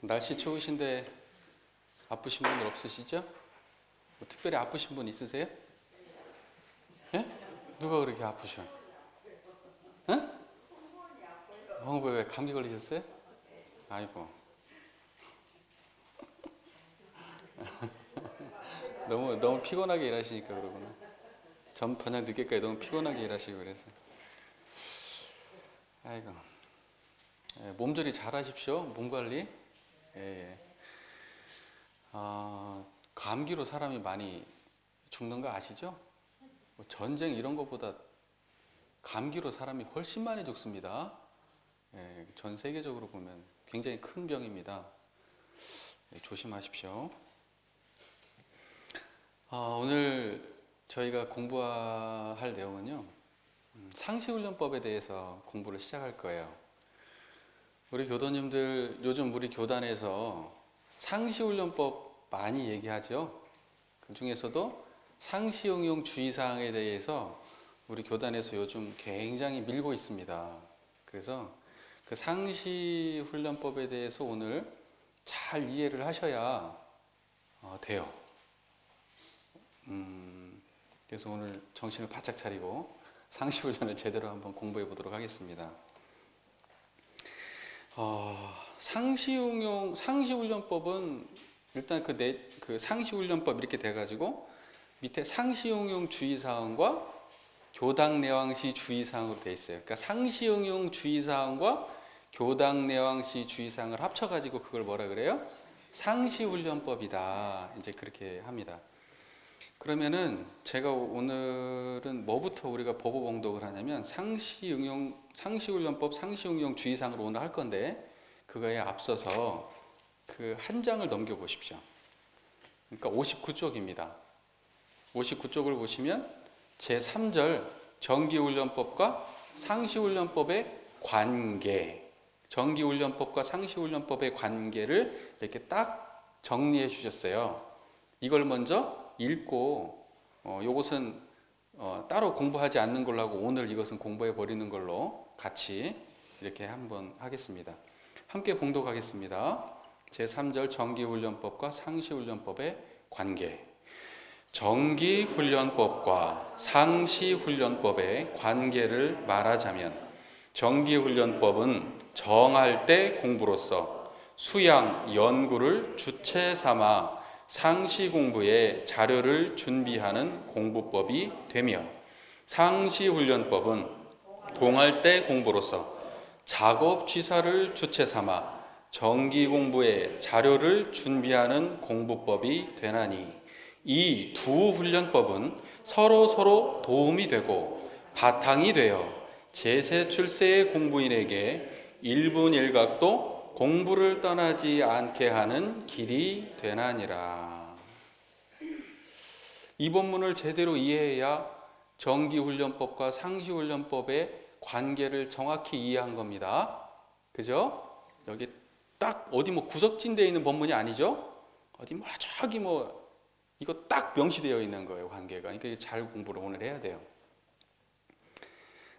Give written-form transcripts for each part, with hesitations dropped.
날씨 추우신데 아프신 분들 없으시죠? 뭐 특별히 아프신 분 있으세요? 예? 누가 그렇게 아프셔? 응? 왜 감기 걸리셨어요? 아이고. 너무 피곤하게 일하시니까 그러구나. 저녁 늦게까지 너무 피곤하게 일하시고 그래서. 아이고. 예, 몸조리 잘 하십시오. 몸 관리. 예. 감기로 사람이 많이 죽는 거 아시죠? 뭐 전쟁 이런 것보다 감기로 사람이 훨씬 많이 죽습니다. 예, 전 세계적으로 보면 굉장히 큰 병입니다. 예, 조심하십시오. 오늘 저희가 공부할 내용은요, 상시훈련법에 대해서 공부를 시작할 거예요. 우리 교도님들 요즘 우리 교단에서 상시훈련법 많이 얘기하죠. 그 중에서도 상시응용 주의사항에 대해서 우리 교단에서 요즘 굉장히 밀고 있습니다. 그래서 그 상시훈련법에 대해서 오늘 잘 이해를 하셔야 돼요. 그래서 오늘 정신을 바짝 차리고 상시훈련을 제대로 한번 공부해 보도록 하겠습니다. 상시훈련법은 일단 그 상시훈련법 이렇게 돼가지고 밑에 상시응용 주의사항과 교당 내왕시 주의사항으로 돼 있어요. 그러니까 상시응용 주의사항과 교당 내왕시 주의사항을 합쳐가지고 그걸 뭐라 그래요? 상시훈련법이다. 이제 그렇게 합니다. 그러면은 제가 오늘은 뭐부터 우리가 보고 봉독을 하냐면 상시훈련법 상시응용 주의사항으로 오늘 할 건데 그거에 앞서서 그 한 장을 넘겨 보십시오. 그러니까 59쪽입니다. 59쪽을 보시면 제3절 정기훈련법과 상시훈련법의 관계, 정기훈련법과 상시훈련법의 관계를 이렇게 딱 정리해 주셨어요. 이걸 먼저 읽고 요것은 따로 공부하지 않는 걸로 하고 오늘 이것은 공부해 버리는 걸로 같이 이렇게 한번 하겠습니다. 함께 봉독하겠습니다. 제3절 정기훈련법과 상시훈련법의 관계. 정기훈련법과 상시훈련법의 관계를 말하자면 정기훈련법은 정할 때 공부로서 수양, 연구를 주체 삼아 상시 공부에 자료를 준비하는 공부법이 되며 상시훈련법은 동할 때 공부로서 작업 취사를 주체 삼아 정기 공부에 자료를 준비하는 공부법이 되나니 이 두 훈련법은 서로 도움이 되고 바탕이 되어 제세 출세의 공부인에게 일분일각도 공부를 떠나지 않게 하는 길이 되나니라. 이 본문을 제대로 이해해야 정기훈련법과 상시훈련법의 관계를 정확히 이해한 겁니다. 그죠? 여기 딱 어디 구석진되어 있는 본문이 아니죠? 어디 저기 이거 딱 명시되어 있는 거예요, 관계가. 그러니까 잘 공부를 오늘 해야 돼요.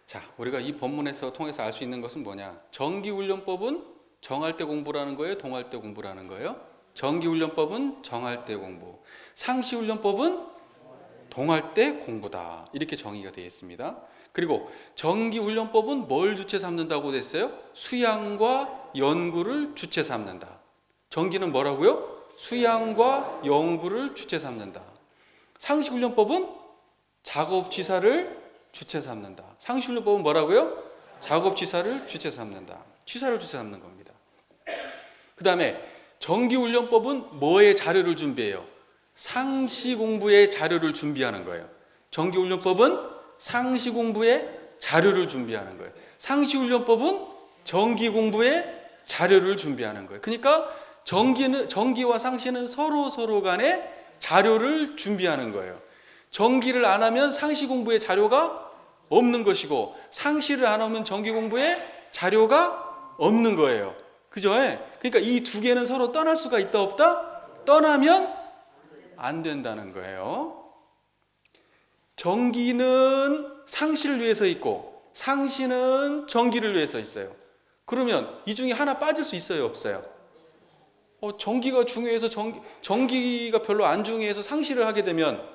자, 우리가 이 본문에서 통해서 알 수 있는 것은 뭐냐? 정기훈련법은 정할 때 공부라는 거예요? 동할 때 공부라는 거예요? 정기훈련법은 정할 때 공부. 상시훈련법은 동할 때 공부다. 이렇게 정의가 되어 있습니다. 그리고 정기훈련법은 뭘 주체 삼는다고 됐어요? 수양과 연구를 주체 삼는다. 정기는 뭐라고요? 수양과 연구를 주체 삼는다. 상시훈련법은 작업취사를 주체 삼는다. 상시훈련법은 뭐라고요? 작업취사를 주체 삼는다. 취사를 주체 삼는 겁니다. 그 다음에 정기훈련법은 뭐의 자료를 준비해요? 상시 공부의 자료를 준비하는 거예요. 정기훈련법은 상시 공부의 자료를 준비하는 거예요. 상시훈련법은 정기 공부의 자료를 준비하는 거예요. 그러니까 정기와 상시는 서로 간에 자료를 준비하는 거예요. 정기를 안 하면 상시 공부에 자료가 없는 것이고 상시를 안 하면 정기 공부에 자료가 없는 거예요. 그죠? 그러니까 이 두 개는 서로 떠날 수가 있다 없다? 떠나면 안 된다는 거예요. 정기는 상시를 위해서 있고 상시는 정기를 위해서 있어요. 그러면 이 중에 하나 빠질 수 있어요, 없어요? 정기가 중요해서 정기가 별로 안 중요해서 상시를 하게 되면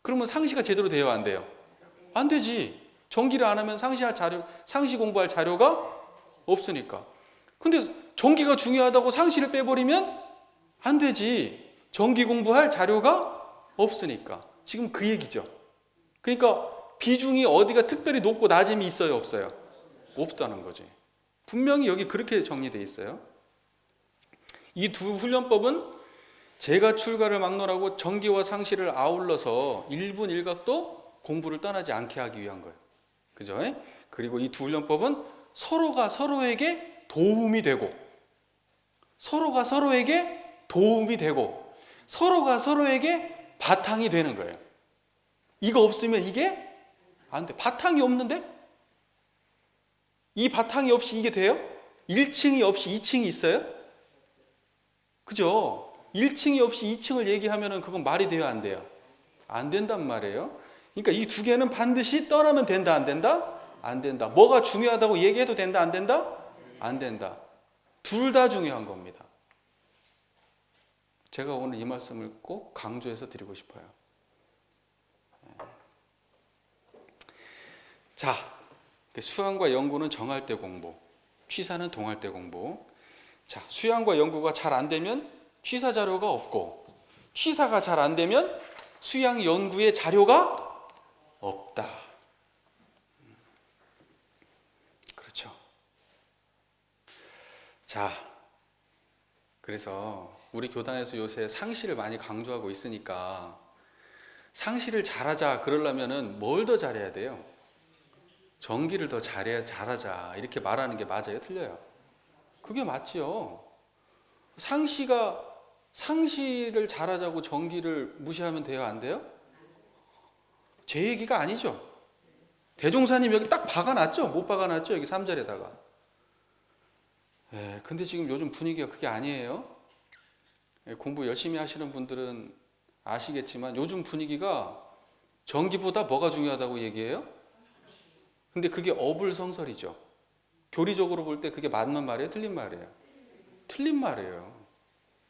그러면 상시가 제대로 돼요, 안 돼요? 안 되지. 정기를 안 하면 상시 공부할 자료가 없으니까. 근데 정기가 중요하다고 상시를 빼버리면 안 되지. 정기 공부할 자료가 없으니까. 지금 그 얘기죠. 그러니까 비중이 어디가 특별히 높고 낮음이 있어요, 없어요? 없다는 거지. 분명히 여기 그렇게 정리되어 있어요. 이 두 훈련법은 제가 출가를 막론하고 정기와 상시를 아울러서 1분 1각도 공부를 떠나지 않게 하기 위한 거예요. 그죠? 그리고 이 두 훈련법은 서로가 서로에게 도움이 되고, 서로가 서로에게 도움이 되고, 서로가 서로에게 바탕이 되는 거예요. 이거 없으면 이게 안 돼. 바탕이 없는데? 이 바탕이 없이 이게 돼요? 1층이 없이 2층이 있어요? 그죠? 1층이 없이 2층을 얘기하면 그건 말이 돼요, 안 돼요? 안 된단 말이에요. 그러니까 이 두 개는 반드시 떠나면 된다, 안 된다? 안 된다. 뭐가 중요하다고 얘기해도 된다, 안 된다? 안 된다. 둘 다 중요한 겁니다. 제가 오늘 이 말씀을 꼭 강조해서 드리고 싶어요. 자, 수양과 연구는 정할 때 공부, 취사는 동할 때 공부. 자, 수양과 연구가 잘 안 되면 취사 자료가 없고, 취사가 잘 안 되면 수양 연구의 자료가 없다. 그렇죠. 자, 그래서 우리 교단에서 요새 상시를 많이 강조하고 있으니까 상시를 잘하자 그러려면은 뭘 더 잘해야 돼요? 정기를 더 잘하자 이렇게 말하는 게 맞아요? 틀려요? 그게 맞지요. 상시를 잘하자고 정기를 무시하면 돼요? 안 돼요? 제 얘기가 아니죠. 대종사님 여기 딱 박아놨죠? 못 박아놨죠? 여기 3절에다가. 근데 지금 요즘 분위기가 그게 아니에요. 공부 열심히 하시는 분들은 아시겠지만 요즘 분위기가 정기보다 뭐가 중요하다고 얘기해요? 근데 그게 어불성설이죠. 교리적으로 볼 때 그게 맞는 말이에요? 틀린 말이에요? 틀린 말이에요.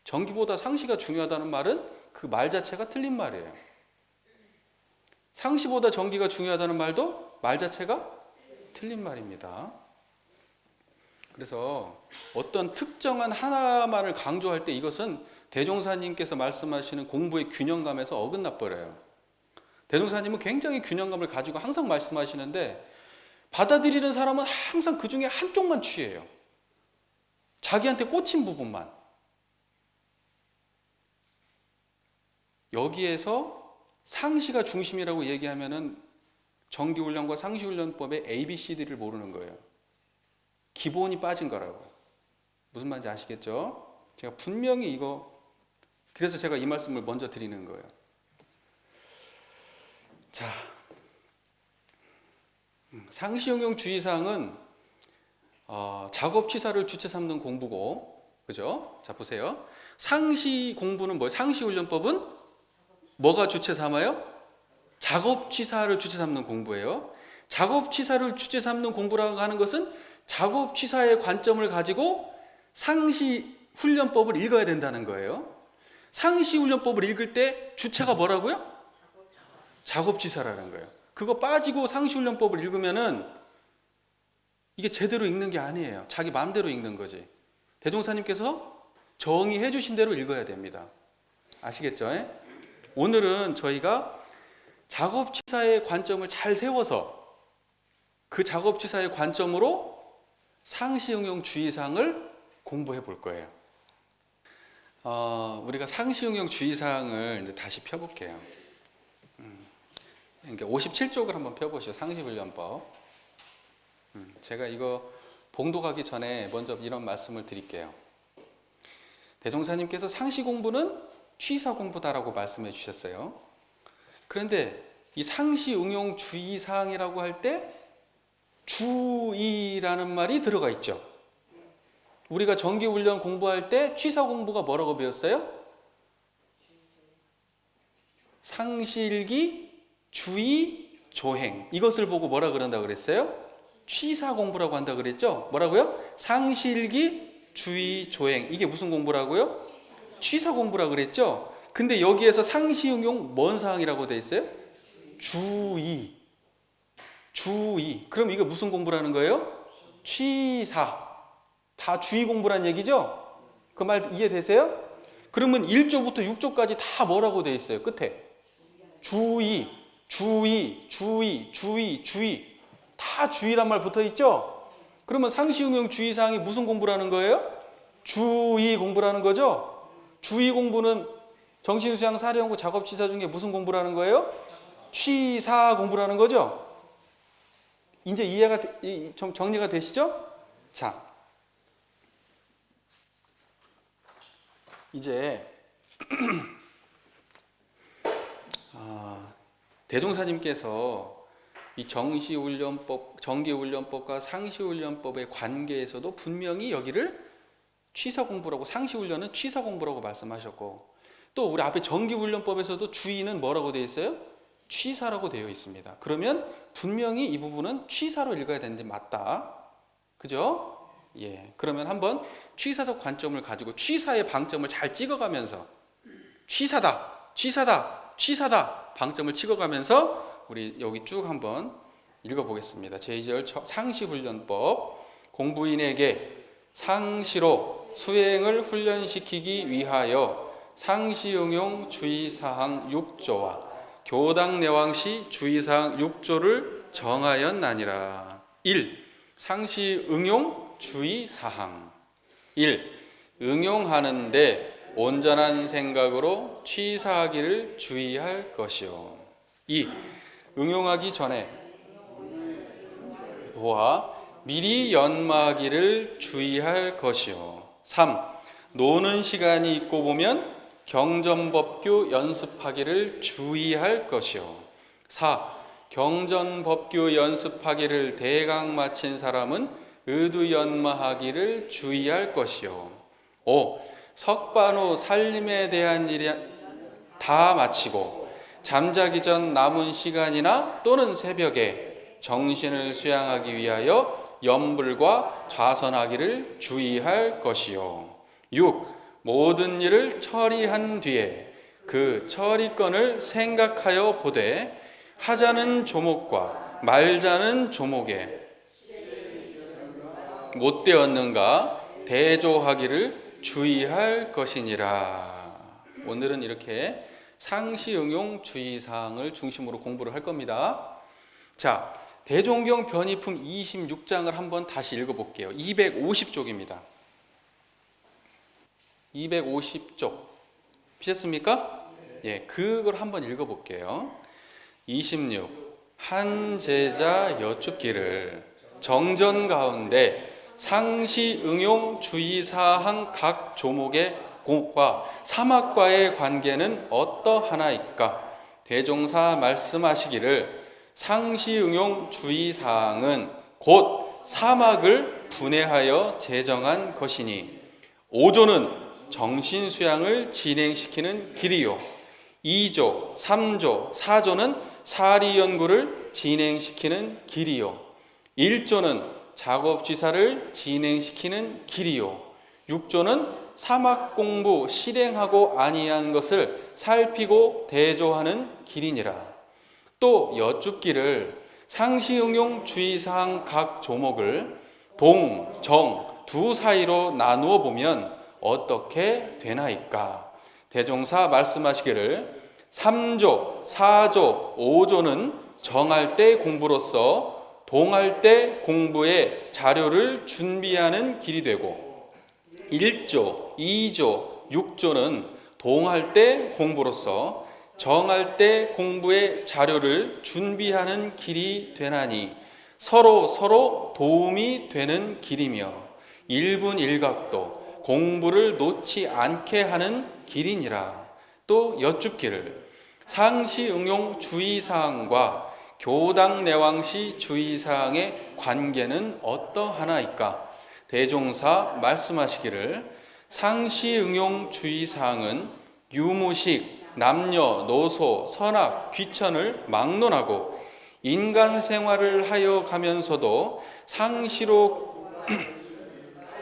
정기보다 상시가 중요하다는 말은 그 말 자체가 틀린 말이에요. 상시보다 정기가 중요하다는 말도 말 자체가 틀린 말입니다. 그래서 어떤 특정한 하나만을 강조할 때 이것은 대종사님께서 말씀하시는 공부의 균형감에서 어긋나 버려요. 대종사님은 굉장히 균형감을 가지고 항상 말씀하시는데 받아들이는 사람은 항상 그 중에 한쪽만 취해요. 자기한테 꽂힌 부분만. 여기에서 상시가 중심이라고 얘기하면은 정기훈련과 상시훈련법의 ABCD를 모르는 거예요. 기본이 빠진 거라고. 무슨 말인지 아시겠죠? 제가 분명히 그래서 제가 이 말씀을 먼저 드리는 거예요. 자, 상시응용 주의사항은 작업취사를 주체 삼는 공부고, 그죠? 자, 보세요. 상시 공부는 뭐예요? 상시훈련법은 뭐가 주체 삼아요? 작업취사를 주체 삼는 공부예요. 작업취사를 주체 삼는 공부라고 하는 것은 작업취사의 관점을 가지고 상시훈련법을 읽어야 된다는 거예요. 상시훈련법을 읽을 때 주체가 뭐라고요? 작업취사라는 거예요. 그거 빠지고 상시훈련법을 읽으면은 이게 제대로 읽는 게 아니에요. 자기 마음대로 읽는 거지. 대종사님께서 정의해 주신 대로 읽어야 됩니다. 아시겠죠? 오늘은 저희가 작업취사의 관점을 잘 세워서 그 작업취사의 관점으로 상시응용 주의사항을 공부해 볼 거예요. 우리가 상시응용 주의사항을 이제 다시 펴볼게요. 그러니까 57쪽을 한번 펴보시죠. 상시훈련법. 제가 이거 봉독하기 전에 먼저 이런 말씀을 드릴게요. 대종사님께서 상시 공부는 취사 공부다라고 말씀해 주셨어요. 그런데 이 상시 응용 주의사항이라고 할 때 주의라는 말이 들어가 있죠. 우리가 정기훈련 공부할 때 취사 공부가 뭐라고 배웠어요? 상시일기, 주의, 조행. 이것을 보고 뭐라 그런다 그랬어요? 취사 공부라고 한다 그랬죠? 뭐라고요? 상시일기, 주의, 조행. 이게 무슨 공부라고요? 취사 공부라 그랬죠? 근데 여기에서 상시 응용 뭔 사항이라고 돼 있어요? 주의. 주의. 그럼 이거 무슨 공부라는 거예요? 취사. 다 주의 공부란 얘기죠? 그 말 이해되세요? 그러면 1조부터 6조까지 다 뭐라고 돼 있어요? 끝에 주의, 주의, 주의, 주의, 주의. 다 주의란 말 붙어 있죠? 그러면 상시 응용 주의 사항이 무슨 공부라는 거예요? 주의 공부라는 거죠? 주의 공부는 정신수양 사례연구 작업치사 중에 무슨 공부라는 거예요? 취사 공부라는 거죠? 이제 이해가 좀 정리가 되시죠? 자, 이제 대종사님께서 이 정기훈련법과 상시훈련법의 관계에서도 분명히 여기를 취사공부라고, 상시훈련은 취사공부라고 말씀하셨고, 또 우리 앞에 정기훈련법에서도 주의는 뭐라고 되어 있어요? 취사라고 되어 있습니다. 그러면 분명히 이 부분은 취사로 읽어야 되는데 맞다. 그죠? 예. 그러면 한번 취사적 관점을 가지고 취사의 방점을 잘 찍어가면서 취사다, 취사다, 취사다 방점을 찍어가면서 우리 여기 쭉 한번 읽어보겠습니다. 제2절 상시훈련법. 공부인에게 상시로 수행을 훈련시키기 위하여 상시응용 주의사항 6조와 교당내왕시 주의사항 6조를 정하였나니라. 1. 상시응용 주의사항. 1. 응용하는데 온전한 생각으로 취사하기를 주의할 것이요. 2. 응용하기 전에 보아 미리 연마하기를 주의할 것이요. 3. 노는 시간이 있고 보면 경전법규 연습하기를 주의할 것이요. 4. 경전법규 연습하기를 대강 마친 사람은 의두연마하기를 주의할 것이요. 5. 석반 후 살림에 대한 일이 다 마치고 잠자기 전 남은 시간이나 또는 새벽에 정신을 수양하기 위하여 염불과 좌선하기를 주의할 것이요. 6. 모든 일을 처리한 뒤에 그 처리건을 생각하여 보되 하자는 조목과 말자는 조목에 못되었는가 대조하기를 주의할 것이니라. 오늘은 이렇게 상시응용 주의사항을 중심으로 공부를 할 겁니다. 자, 대종경 변이품 26장을 한번 다시 읽어볼게요. 250쪽입니다. 250쪽 피셨습니까? 예, 그걸 한번 읽어볼게요. 26. 한 제자 여쭙기를 정전 가운데 상시응용 주의사항 각 조목의 공과 사막과의 관계는 어떠하나이까? 대종사 말씀하시기를 상시응용 주의사항은 곧 사막을 분해하여 제정한 것이니 5조는 정신수양을 진행시키는 길이요 2조, 3조, 4조는 사리연구를 진행시키는 길이요 1조는 작업지사를 진행시키는 길이요 6조는 사막공부 실행하고 아니한 것을 살피고 대조하는 길이니라. 또 여쭙기를 상시응용 주의사항 각 조목을 동, 정 두 사이로 나누어 보면 어떻게 되나이까? 대종사 말씀하시기를 3조, 4조, 5조는 정할 때 공부로서 동할 때 공부의 자료를 준비하는 길이 되고 1조, 2조, 6조는 동할 때 공부로서 정할 때 공부의 자료를 준비하는 길이 되나니 서로 도움이 되는 길이며 일분일각도 공부를 놓지 않게 하는 길이니라. 또 여쭙기를 상시응용 주의사항과 교당내왕시 주의사항의 관계는 어떠하나이까? 대종사 말씀하시기를 상시응용 주의사항은 유무식, 남녀, 노소, 선악, 귀천을 막론하고 인간 생활을 하여 가면서도 상시로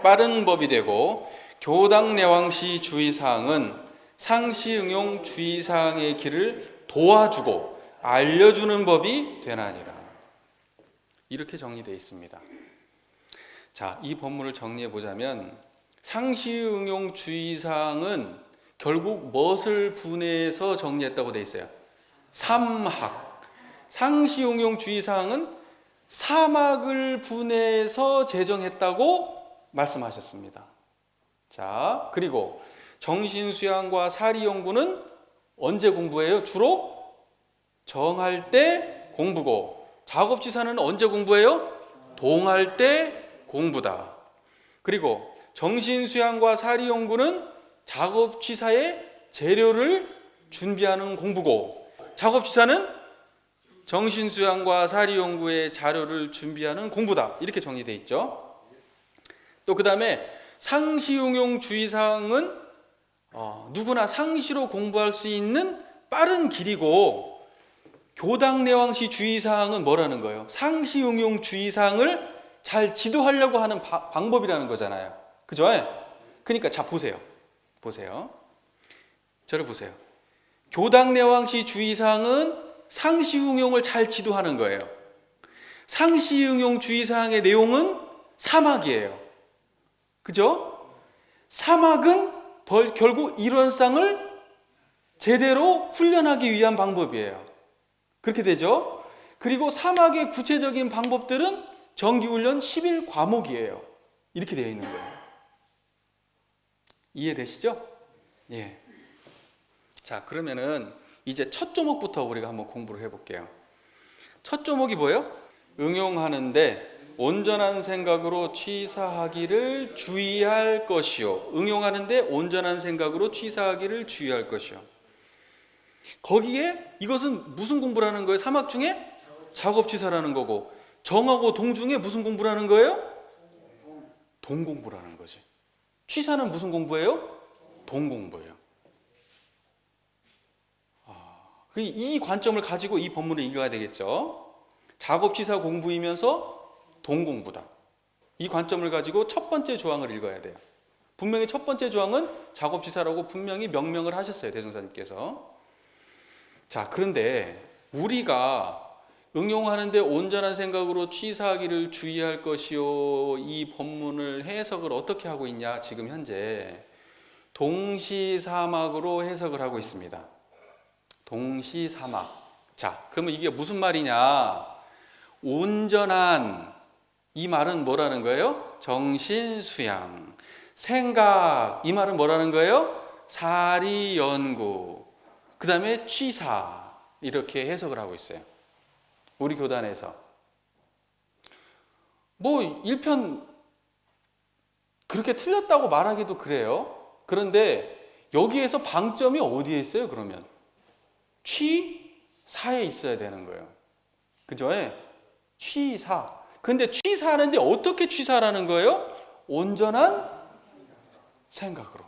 빠른 법이 되고 교당 내왕시 주의사항은 상시 응용 주의사항의 길을 도와주고 알려주는 법이 되나니라. 이렇게 정리되어 있습니다. 자, 이 본문을 정리해 보자면 상시 응용 주의사항은 결국 무엇을 분해해서 정리했다고 되어 있어요? 삼학. 상시 응용 주의사항은 사막을 분해해서 제정했다고 말씀하셨습니다. 자, 그리고 정신수양과 사리연구는 언제 공부해요? 주로 정할 때 공부고, 작업치사는 언제 공부해요? 동할 때 공부다. 그리고 정신수양과 사리연구는 작업치사의 재료를 준비하는 공부고, 작업치사는 정신수양과 사리연구의 자료를 준비하는 공부다. 이렇게 정리되어 있죠. 또 그 다음에 상시응용 주의사항은 누구나 상시로 공부할 수 있는 빠른 길이고, 교당 내왕시 주의사항은 뭐라는 거예요? 상시응용 주의사항을 잘 지도하려고 하는 방법이라는 거잖아요. 그죠? 그러니까 자, 보세요. 저를 보세요. 교당 내왕시 주의사항은 상시응용을 잘 지도하는 거예요. 상시응용 주의사항의 내용은 사막이에요. 그죠? 사막은 결국 이론상을 제대로 훈련하기 위한 방법이에요. 그렇게 되죠? 그리고 사막의 구체적인 방법들은 정기훈련 11과목이에요. 이렇게 되어 있는 거예요. 이해되시죠? 예. 자, 그러면은 이제 첫 조목부터 우리가 한번 공부를 해볼게요. 첫 조목이 뭐예요? 응용하는데 온전한 생각으로 취사하기를 주의할 것이요. 응용하는데 온전한 생각으로 취사하기를 주의할 것이요. 거기에 이것은 무슨 공부라는 거예요? 사막 중에 작업취사라는 거고, 정하고 동 중에 무슨 공부라는 거예요? 동 공부라는 거지. 취사는 무슨 공부예요? 동 공부예요. 이 관점을 가지고 이 본문을 읽어야 되겠죠. 작업취사 공부이면서 동 공부다. 이 관점을 가지고 첫 번째 조항을 읽어야 돼요. 분명히 첫 번째 조항은 작업취사라고 분명히 명명을 하셨어요, 대종사님께서. 자, 그런데 우리가 응용하는데 온전한 생각으로 취사하기를 주의할 것이요, 이 본문을 해석을 어떻게 하고 있냐? 지금 현재 동시사막으로 해석을 하고 있습니다. 동시사막. 자, 그러면 이게 무슨 말이냐? 온전한, 이 말은 뭐라는 거예요? 정신수양. 생각, 이 말은 뭐라는 거예요? 사리연구. 그 다음에 취사. 이렇게 해석을 하고 있어요, 우리 교단에서. 뭐 1편 그렇게 틀렸다고 말하기도 그래요. 그런데 여기에서 방점이 어디에 있어요, 그러면? 취사에 있어야 되는 거예요. 그죠? 취사. 근데 취사하는데 어떻게 취사라는 거예요? 온전한 생각으로.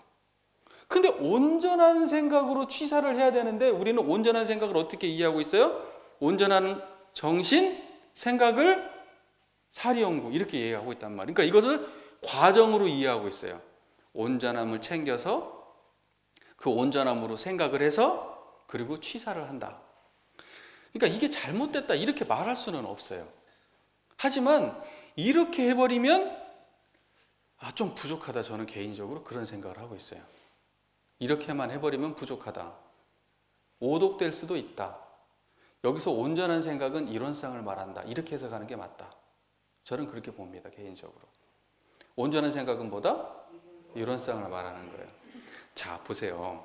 근데 온전한 생각으로 취사를 해야 되는데 우리는 온전한 생각을 어떻게 이해하고 있어요? 온전한 정신, 생각을 사리연구, 이렇게 이해하고 있단 말이에요. 그러니까 이것을 과정으로 이해하고 있어요. 온전함을 챙겨서 그 온전함으로 생각을 해서 그리고 취사를 한다. 그러니까 이게 잘못됐다 이렇게 말할 수는 없어요. 하지만 이렇게 해버리면 좀 부족하다. 저는 개인적으로 그런 생각을 하고 있어요. 이렇게만 해버리면 부족하다. 오독될 수도 있다. 여기서 온전한 생각은 이론상을 말한다. 이렇게 해석하는 게 맞다. 저는 그렇게 봅니다, 개인적으로. 온전한 생각은 뭐다? 이론상을 말하는 거예요. 자, 보세요.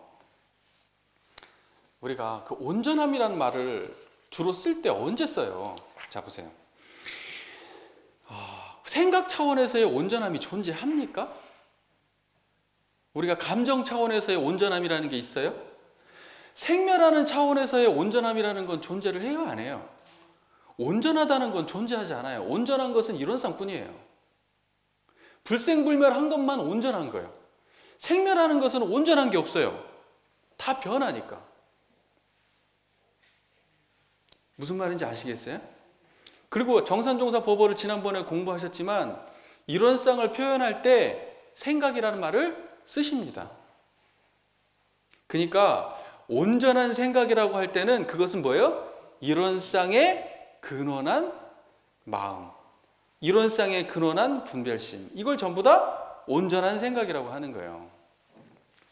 우리가 그 온전함이라는 말을 주로 쓸 때 언제 써요? 자, 보세요. 생각 차원에서의 온전함이 존재합니까? 우리가 감정 차원에서의 온전함이라는 게 있어요? 생멸하는 차원에서의 온전함이라는 건 존재를 해요, 안 해요? 온전하다는 건 존재하지 않아요. 온전한 것은 이론상뿐이에요. 불생불멸한 것만 온전한 거예요. 생멸하는 것은 온전한 게 없어요. 다 변하니까. 무슨 말인지 아시겠어요? 그리고 정산종사 법어를 지난번에 공부하셨지만 이론상을 표현할 때 생각이라는 말을 쓰십니다. 그러니까 온전한 생각이라고 할 때는 그것은 뭐예요? 이론상의 근원한 마음, 이론상의 근원한 분별심, 이걸 전부 다 온전한 생각이라고 하는 거예요.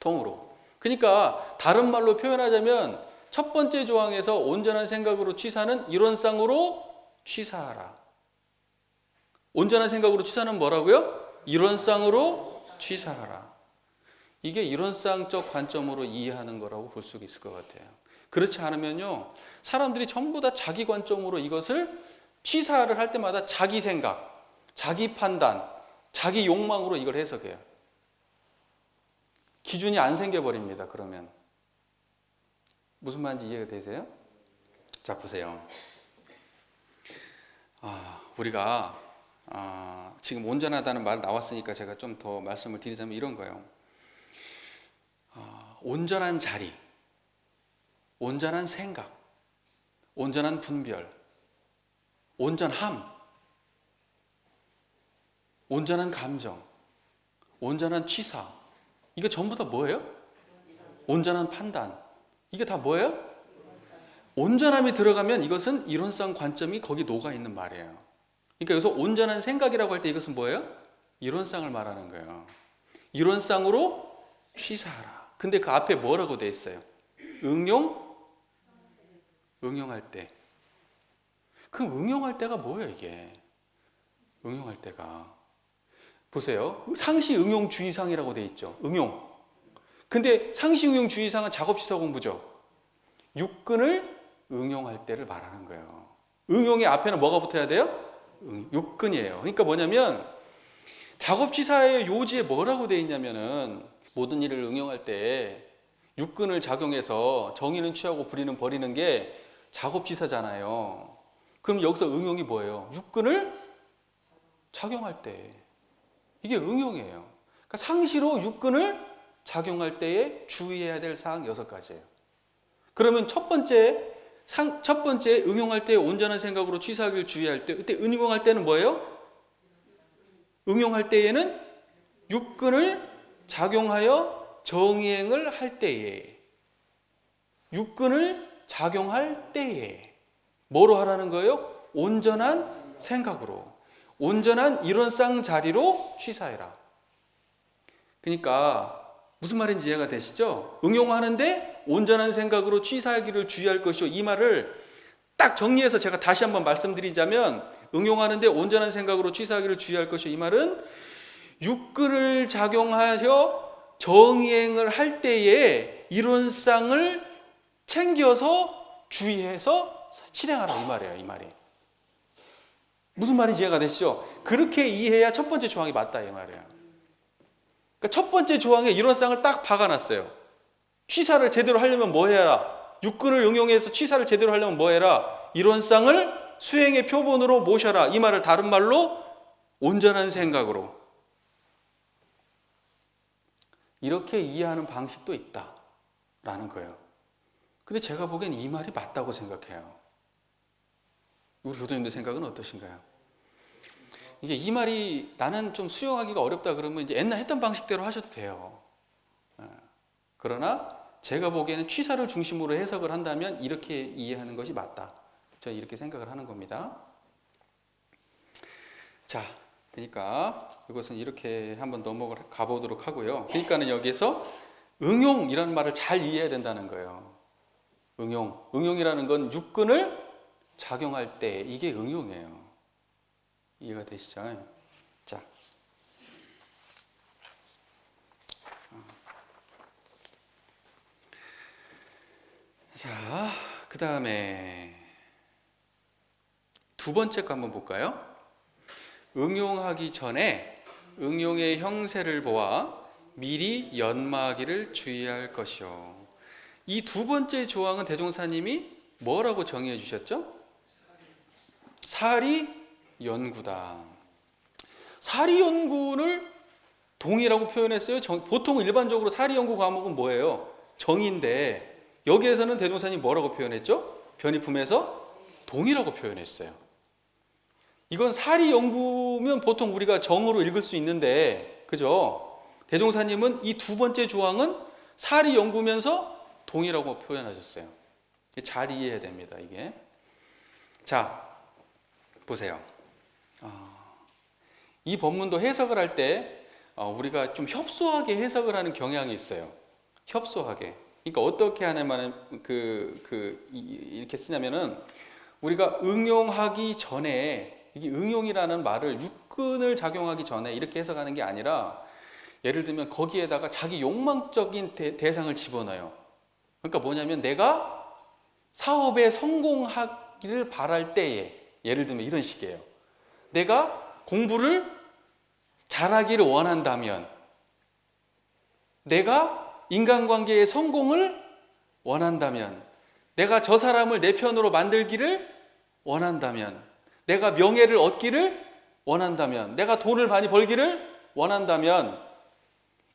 통으로. 그러니까 다른 말로 표현하자면 첫 번째 조항에서 온전한 생각으로 취사는 이론상으로 취사하라. 온전한 생각으로 취사는 뭐라고요? 이론상으로 취사하라. 이게 이론상적 관점으로 이해하는 거라고 볼 수 있을 것 같아요. 그렇지 않으면요, 사람들이 전부 다 자기 관점으로 이것을 취사를 할 때마다 자기 생각, 자기 판단, 자기 욕망으로 이걸 해석해요. 기준이 안 생겨버립니다. 그러면 무슨 말인지 이해가 되세요? 자, 보세요. 우리가 지금 온전하다는 말 나왔으니까 제가 좀 더 말씀을 드리자면 이런 거예요. 온전한 자리, 온전한 생각, 온전한 분별, 온전함, 온전한 감정, 온전한 취사, 이게 전부 다 뭐예요? 온전한 판단. 이게 다 뭐예요? 온전함이 들어가면 이것은 이론상 관점이 거기 녹아 있는 말이에요. 그러니까 여기서 온전한 생각이라고 할 때 이것은 뭐예요? 이론상을 말하는 거예요. 이론상으로 취사하라. 근데 그 앞에 뭐라고 돼 있어요? 응용할 때. 그 응용할 때가 뭐예요, 이게? 응용할 때가. 보세요. 상시 응용 주의상이라고 돼 있죠. 응용. 근데 상시 응용 주의상은 작업시사 공부죠. 육근을 응용할 때를 말하는 거예요. 응용의 앞에는 뭐가 붙어야 돼요? 육근이에요. 그러니까 뭐냐면 작업시사의 요지에 뭐라고 돼 있냐면은 모든 일을 응용할 때 육근을 작용해서 정의는 취하고 불의는 버리는 게 작업시사잖아요. 그럼 여기서 응용이 뭐예요? 육근을 작용할 때. 이게 응용이에요. 그러니까 상시로 육근을 작용할 때에 주의해야 될 사항 6가지예요. 그러면 첫 번째 응용할 때 온전한 생각으로 취사하기를 주의할 때, 그때 응용할 때는 뭐예요? 응용할 때에는 육근을 작용하여 정의행을 할 때에, 육근을 작용할 때에 뭐로 하라는 거예요? 온전한 생각으로, 온전한 이론상 자리로 취사해라. 그러니까 무슨 말인지 이해가 되시죠? 응용하는데 온전한 생각으로 취사하기를 주의할 것이요. 이 말을 딱 정리해서 제가 다시 한번 말씀드리자면, 응용하는데 온전한 생각으로 취사하기를 주의할 것이요. 이 말은 육근을 작용하여 정의행을 할 때에 이론상을 챙겨서 주의해서 실행하라, 이 말이에요. 이 말이 무슨 말인지 이해가 되시죠? 그렇게 이해해야 첫 번째 조항이 맞다, 이 말이에요. 그러니까 첫 번째 조항에 이론상을 딱 박아놨어요. 취사를 제대로 하려면 뭐 해라? 육근을 응용해서 취사를 제대로 하려면 뭐 해라? 이론상을 수행의 표본으로 모셔라. 이 말을 다른 말로 온전한 생각으로. 이렇게 이해하는 방식도 있다라는 거예요. 근데 제가 보기엔 이 말이 맞다고 생각해요. 우리 교수님들 생각은 어떠신가요? 이제 이 말이 나는 좀 수용하기가 어렵다 그러면 이제 옛날 했던 방식대로 하셔도 돼요. 그러나 제가 보기에는 취사를 중심으로 해석을 한다면 이렇게 이해하는 것이 맞다. 저는 이렇게 생각을 하는 겁니다. 자, 그러니까 이것은 이렇게 한번 넘어가 보도록 하고요. 그러니까는 여기에서 응용이라는 말을 잘 이해해야 된다는 거예요. 응용이라는 건 육근을 작용할 때 이게 응용이에요. 이해가 되시죠? 자, 그 다음에 두 번째 거 한번 볼까요? 응용하기 전에 응용의 형세를 보아 미리 연마하기를 주의할 것이요. 이 두 번째 조항은 대종사님이 뭐라고 정의해 주셨죠? 사리연구다. 사리연구를 동의라고 표현했어요. 보통 일반적으로 사리연구 과목은 뭐예요? 정의인데 여기에서는 대종사님이 뭐라고 표현했죠? 변이품에서 동의라고 표현했어요. 이건 사리연구면 보통 우리가 정으로 읽을 수 있는데, 그죠? 대종사님은 이 두 번째 조항은 살이 연구면서 동이라고 표현하셨어요. 잘 이해해야 됩니다, 이게. 자, 보세요. 이 본문도 해석을 할 때 우리가 좀 협소하게 해석을 하는 경향이 있어요. 협소하게. 그러니까 어떻게 하냐면 이렇게 쓰냐면은 우리가 응용하기 전에, 이게 응용이라는 말을 육근을 작용하기 전에 이렇게 해석하는 게 아니라, 예를 들면 거기에다가 자기 욕망적인 대상을 집어넣어요. 그러니까 뭐냐면 내가 사업에 성공하기를 바랄 때에, 예를 들면 이런 식이에요. 내가 공부를 잘하기를 원한다면, 내가 인간관계의 성공을 원한다면, 내가 저 사람을 내 편으로 만들기를 원한다면, 내가 명예를 얻기를 원한다면, 내가 돈을 많이 벌기를 원한다면,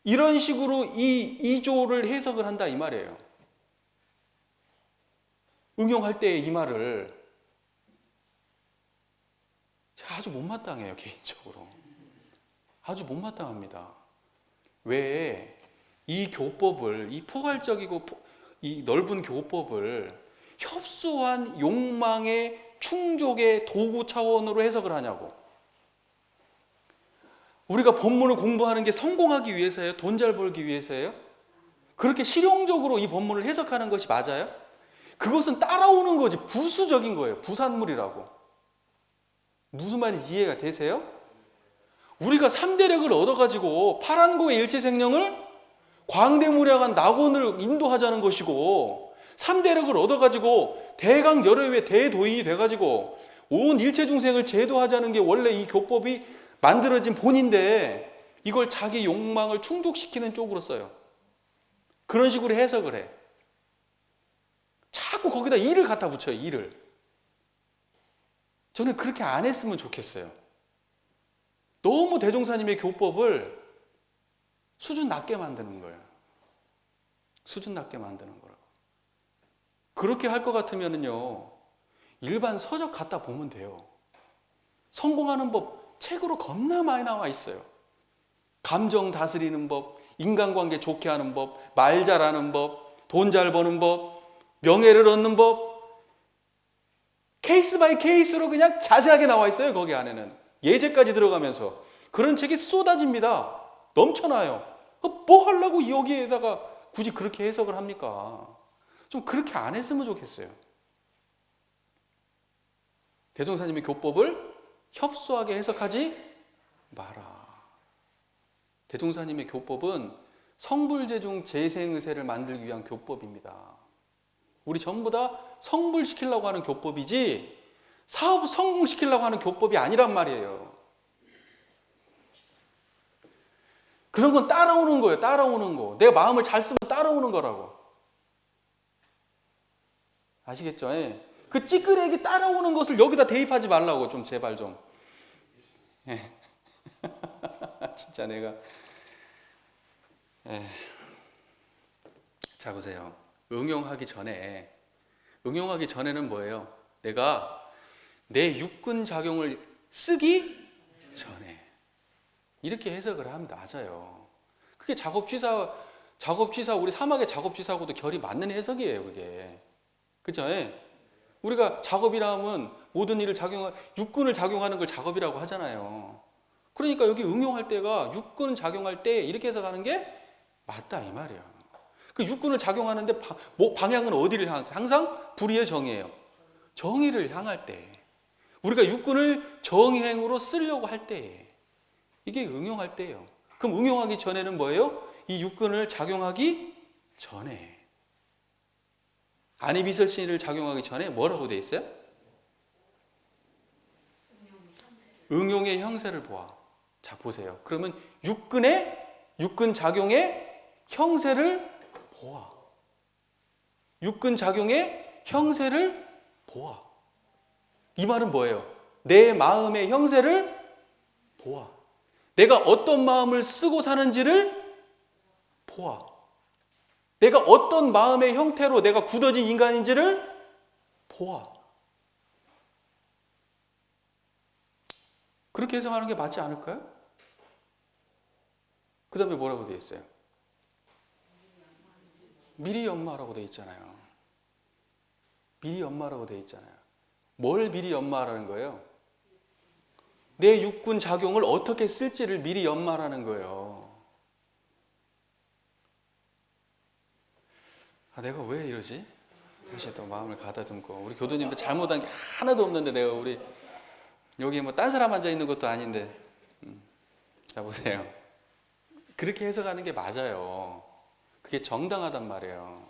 이런 식으로 이 조를 해석을 한다 이 말이에요. 응용할 때 이 말을 아주 못마땅해요, 개인적으로. 아주 못마땅합니다. 왜 이 교법을, 이 포괄적이고 이 넓은 교법을 협소한 욕망의 충족의 도구 차원으로 해석을 하냐고. 우리가 본문을 공부하는 게 성공하기 위해서예요? 돈 잘 벌기 위해서예요? 그렇게 실용적으로 이 본문을 해석하는 것이 맞아요? 그것은 따라오는 거지, 부수적인 거예요. 부산물이라고. 무슨 말인지 이해가 되세요? 우리가 3대력을 얻어가지고 파란고의 일체생령을 광대무량한 낙원을 인도하자는 것이고, 3대력을 얻어가지고 대강 열애의 대도인이 돼가지고 온 일체중생을 제도하자는 게 원래 이 교법이 만들어진 본인데, 이걸 자기 욕망을 충족시키는 쪽으로 써요. 그런 식으로 해석을 해. 자꾸 거기다 일을 갖다 붙여요, 일을. 저는 그렇게 안 했으면 좋겠어요. 너무 대종사님의 교법을 수준 낮게 만드는 거예요. 수준 낮게 만드는 거라고. 그렇게 할 것 같으면요, 일반 서적 갖다 보면 돼요. 성공하는 법 책으로 겁나 많이 나와 있어요. 감정 다스리는 법, 인간관계 좋게 하는 법, 말 잘하는 법, 돈 잘 버는 법, 명예를 얻는 법, 케이스 바이 케이스로 그냥 자세하게 나와 있어요. 거기 안에는 예제까지 들어가면서 그런 책이 쏟아집니다. 넘쳐나요. 뭐 하려고 여기에다가 굳이 그렇게 해석을 합니까? 좀 그렇게 안 했으면 좋겠어요. 대종사님의 교법을 협소하게 해석하지 마라. 대종사님의 교법은 성불재중 재생의세를 만들기 위한 교법입니다. 우리 전부 다 성불시키려고 하는 교법이지 사업 성공시키려고 하는 교법이 아니란 말이에요. 그런 건 따라오는 거예요. 따라오는 거. 내가 마음을 잘 쓰면 따라오는 거라고. 아시겠죠? 예. 그 찌끄레기 따라오는 것을 여기다 대입하지 말라고, 좀 제발 좀. 예. 진짜 내가. 예. 자, 보세요. 응용하기 전에는 뭐예요? 내가 내 육근 작용을 쓰기 전에. 이렇게 해석을 하면 맞아요. 그게 작업취사 우리 사막의 작업취사하고도 결이 맞는 해석이에요, 그게. 그죠? 우리가 작업이라 하면 모든 일을 육근을 작용하는 걸 작업이라고 하잖아요. 그러니까 여기 응용할 때가 육근 작용할 때 이렇게 해석하는 게 맞다 이 말이야. 그 육근을 작용하는데 방향은 어디를 향해서? 항상 불의의 정의예요. 정의를 향할 때. 우리가 육근을 정의행으로 쓰려고 할 때. 이게 응용할 때예요. 그럼 응용하기 전에는 뭐예요? 이 육근을 작용하기 전에. 안이비설신을 작용하기 전에 뭐라고 돼 있어요? 응용의 형세를 보아. 자, 보세요. 그러면 육근 작용의 형세를 보아. 육근 작용의 형세를 보아. 이 말은 뭐예요? 내 마음의 형세를 보아. 내가 어떤 마음을 쓰고 사는지를 보아. 내가 어떤 마음의 형태로 내가 굳어진 인간인지를 보아. 그렇게 해석하는 게 맞지 않을까요? 그 다음에 뭐라고 돼 있어요? 미리 연마라고 돼 있잖아요. 미리 연마라고 돼 있잖아요. 뭘 미리 연마라는 거예요? 내 육군 작용을 어떻게 쓸지를 미리 연마라는 거예요. 아, 내가 왜 이러지? 다시 또 마음을 가다듬고, 우리 교도님도 잘못한 게 하나도 없는데 내가 우리 여기 뭐 딴 사람 앉아 있는 것도 아닌데, 자 보세요. 그렇게 해석하는 게 맞아요. 그게 정당하단 말이에요.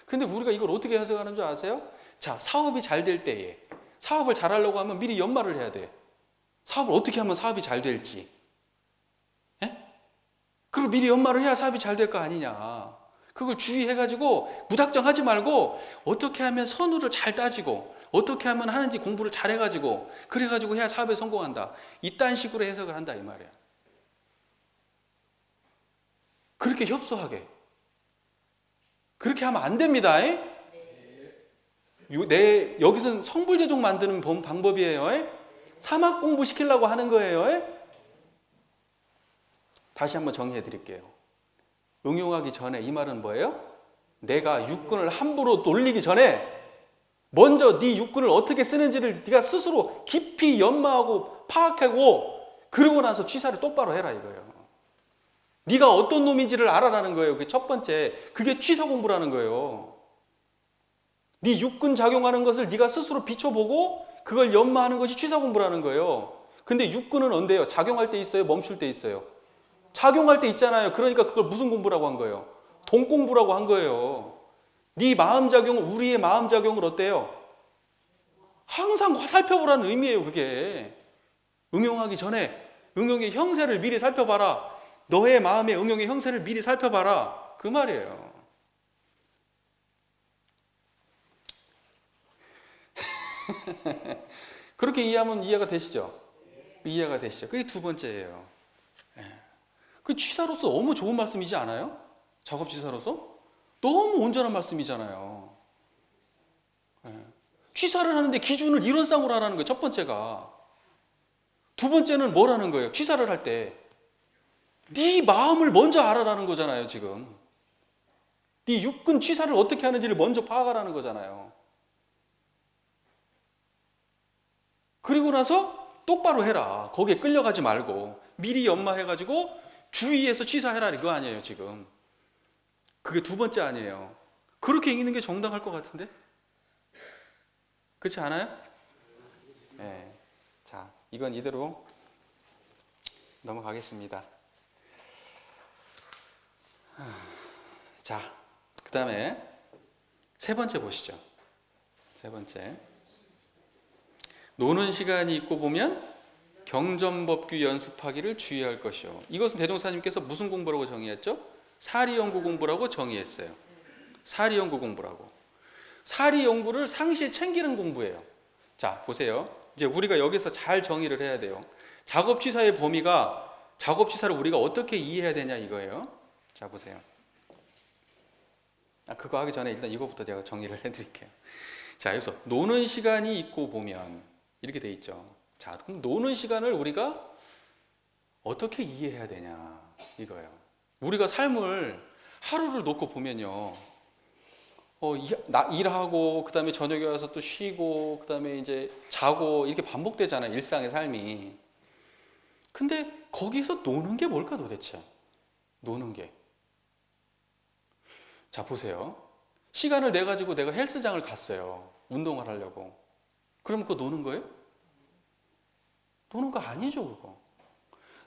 근데 우리가 이걸 어떻게 해석하는 줄 아세요? 자, 사업이 잘 될 때에 사업을 잘 하려고 하면 미리 연마를 해야 돼. 사업을 어떻게 하면 사업이 잘 될지. 예? 그걸 미리 연마를 해야 사업이 잘 될 거 아니냐. 그걸 주의해가지고 무작정 하지 말고 어떻게 하면 선후를 잘 따지고 어떻게 하면 하는지 공부를 잘 해가지고 그래가지고 해야 사업에 성공한다. 이딴 식으로 해석을 한다 이 말이야. 그렇게 협소하게. 그렇게 하면 안 됩니다. 여기서는 성불제종 만드는 방법이에요. 사막 공부 시키려고 하는 거예요. 다시 한번 정리해 드릴게요. 응용하기 전에 이 말은 뭐예요? 내가 육군을 함부로 돌리기 전에 먼저 네 육군을 어떻게 쓰는지를 네가 스스로 깊이 연마하고 파악하고 그러고 나서 취사를 똑바로 해라 이거예요. 네가 어떤 놈인지를 알아라는 거예요. 그게 첫 번째. 그게 취사 공부라는 거예요. 네 육군 작용하는 것을 네가 스스로 비춰보고 그걸 연마하는 것이 취사 공부라는 거예요. 근데 육군은 언제요? 작용할 때 있어요? 멈출 때 있어요? 작용할 때 있잖아요. 그러니까 그걸 무슨 공부라고 한 거예요? 동 공부라고 한 거예요. 네 마음 작용을, 우리의 마음 작용을 어때요? 항상 살펴보라는 의미예요. 그게 응용하기 전에 응용의 형세를 미리 살펴봐라. 너의 마음의 응용의 형세를 미리 살펴봐라. 그 말이에요. 그렇게 이해하면 이해가 되시죠? 이해가 되시죠? 그게 두 번째예요. 그 취사로서 너무 좋은 말씀이지 않아요? 작업 취사로서? 너무 온전한 말씀이잖아요. 취사를 하는데 기준을 이런 쌍으로 하라는 거예요. 첫 번째가. 두 번째는 뭐라는 거예요? 취사를 할 때 네 마음을 먼저 알아라는 거잖아요. 지금 네 육군 취사를 어떻게 하는지를 먼저 파악하라는 거잖아요. 그리고 나서 똑바로 해라. 거기에 끌려가지 말고 미리 연마해가지고 주의해서 취사해라 이거 아니에요. 지금 그게 두 번째 아니에요. 그렇게 읽는 게 정당할 것 같은데? 그렇지 않아요? 네. 자, 이건 이대로 넘어가겠습니다. 자, 그 다음에 세 번째 보시죠. 세 번째. 노는 시간이 있고 보면 경전법규 연습하기를 주의할 것이요. 이것은 대종사님께서 무슨 공부라고 정의했죠? 사리연구 공부라고 정의했어요. 사리연구 공부라고. 사리연구를 상시에 챙기는 공부예요. 자, 보세요. 이제 우리가 여기서 잘 정의를 해야 돼요. 작업취사의 범위가 작업취사를 우리가 어떻게 이해해야 되냐 이거예요. 자, 보세요. 그거 하기 전에 일단 이거부터 제가 정의를 해드릴게요. 자, 여기서 노는 시간이 있고 보면 이렇게 돼 있죠. 자, 그럼 노는 시간을 우리가 어떻게 이해해야 되냐 이거예요. 우리가 삶을 하루를 놓고 보면요. 일하고 그다음에 저녁에 와서 또 쉬고 그다음에 이제 자고 이렇게 반복되잖아요. 일상의 삶이. 근데 거기에서 노는 게 뭘까 도대체? 노는 게. 자, 보세요. 시간을 내 가지고 내가 헬스장을 갔어요. 운동을 하려고. 그럼 그거 노는 거예요? 노는 거 아니죠, 그거.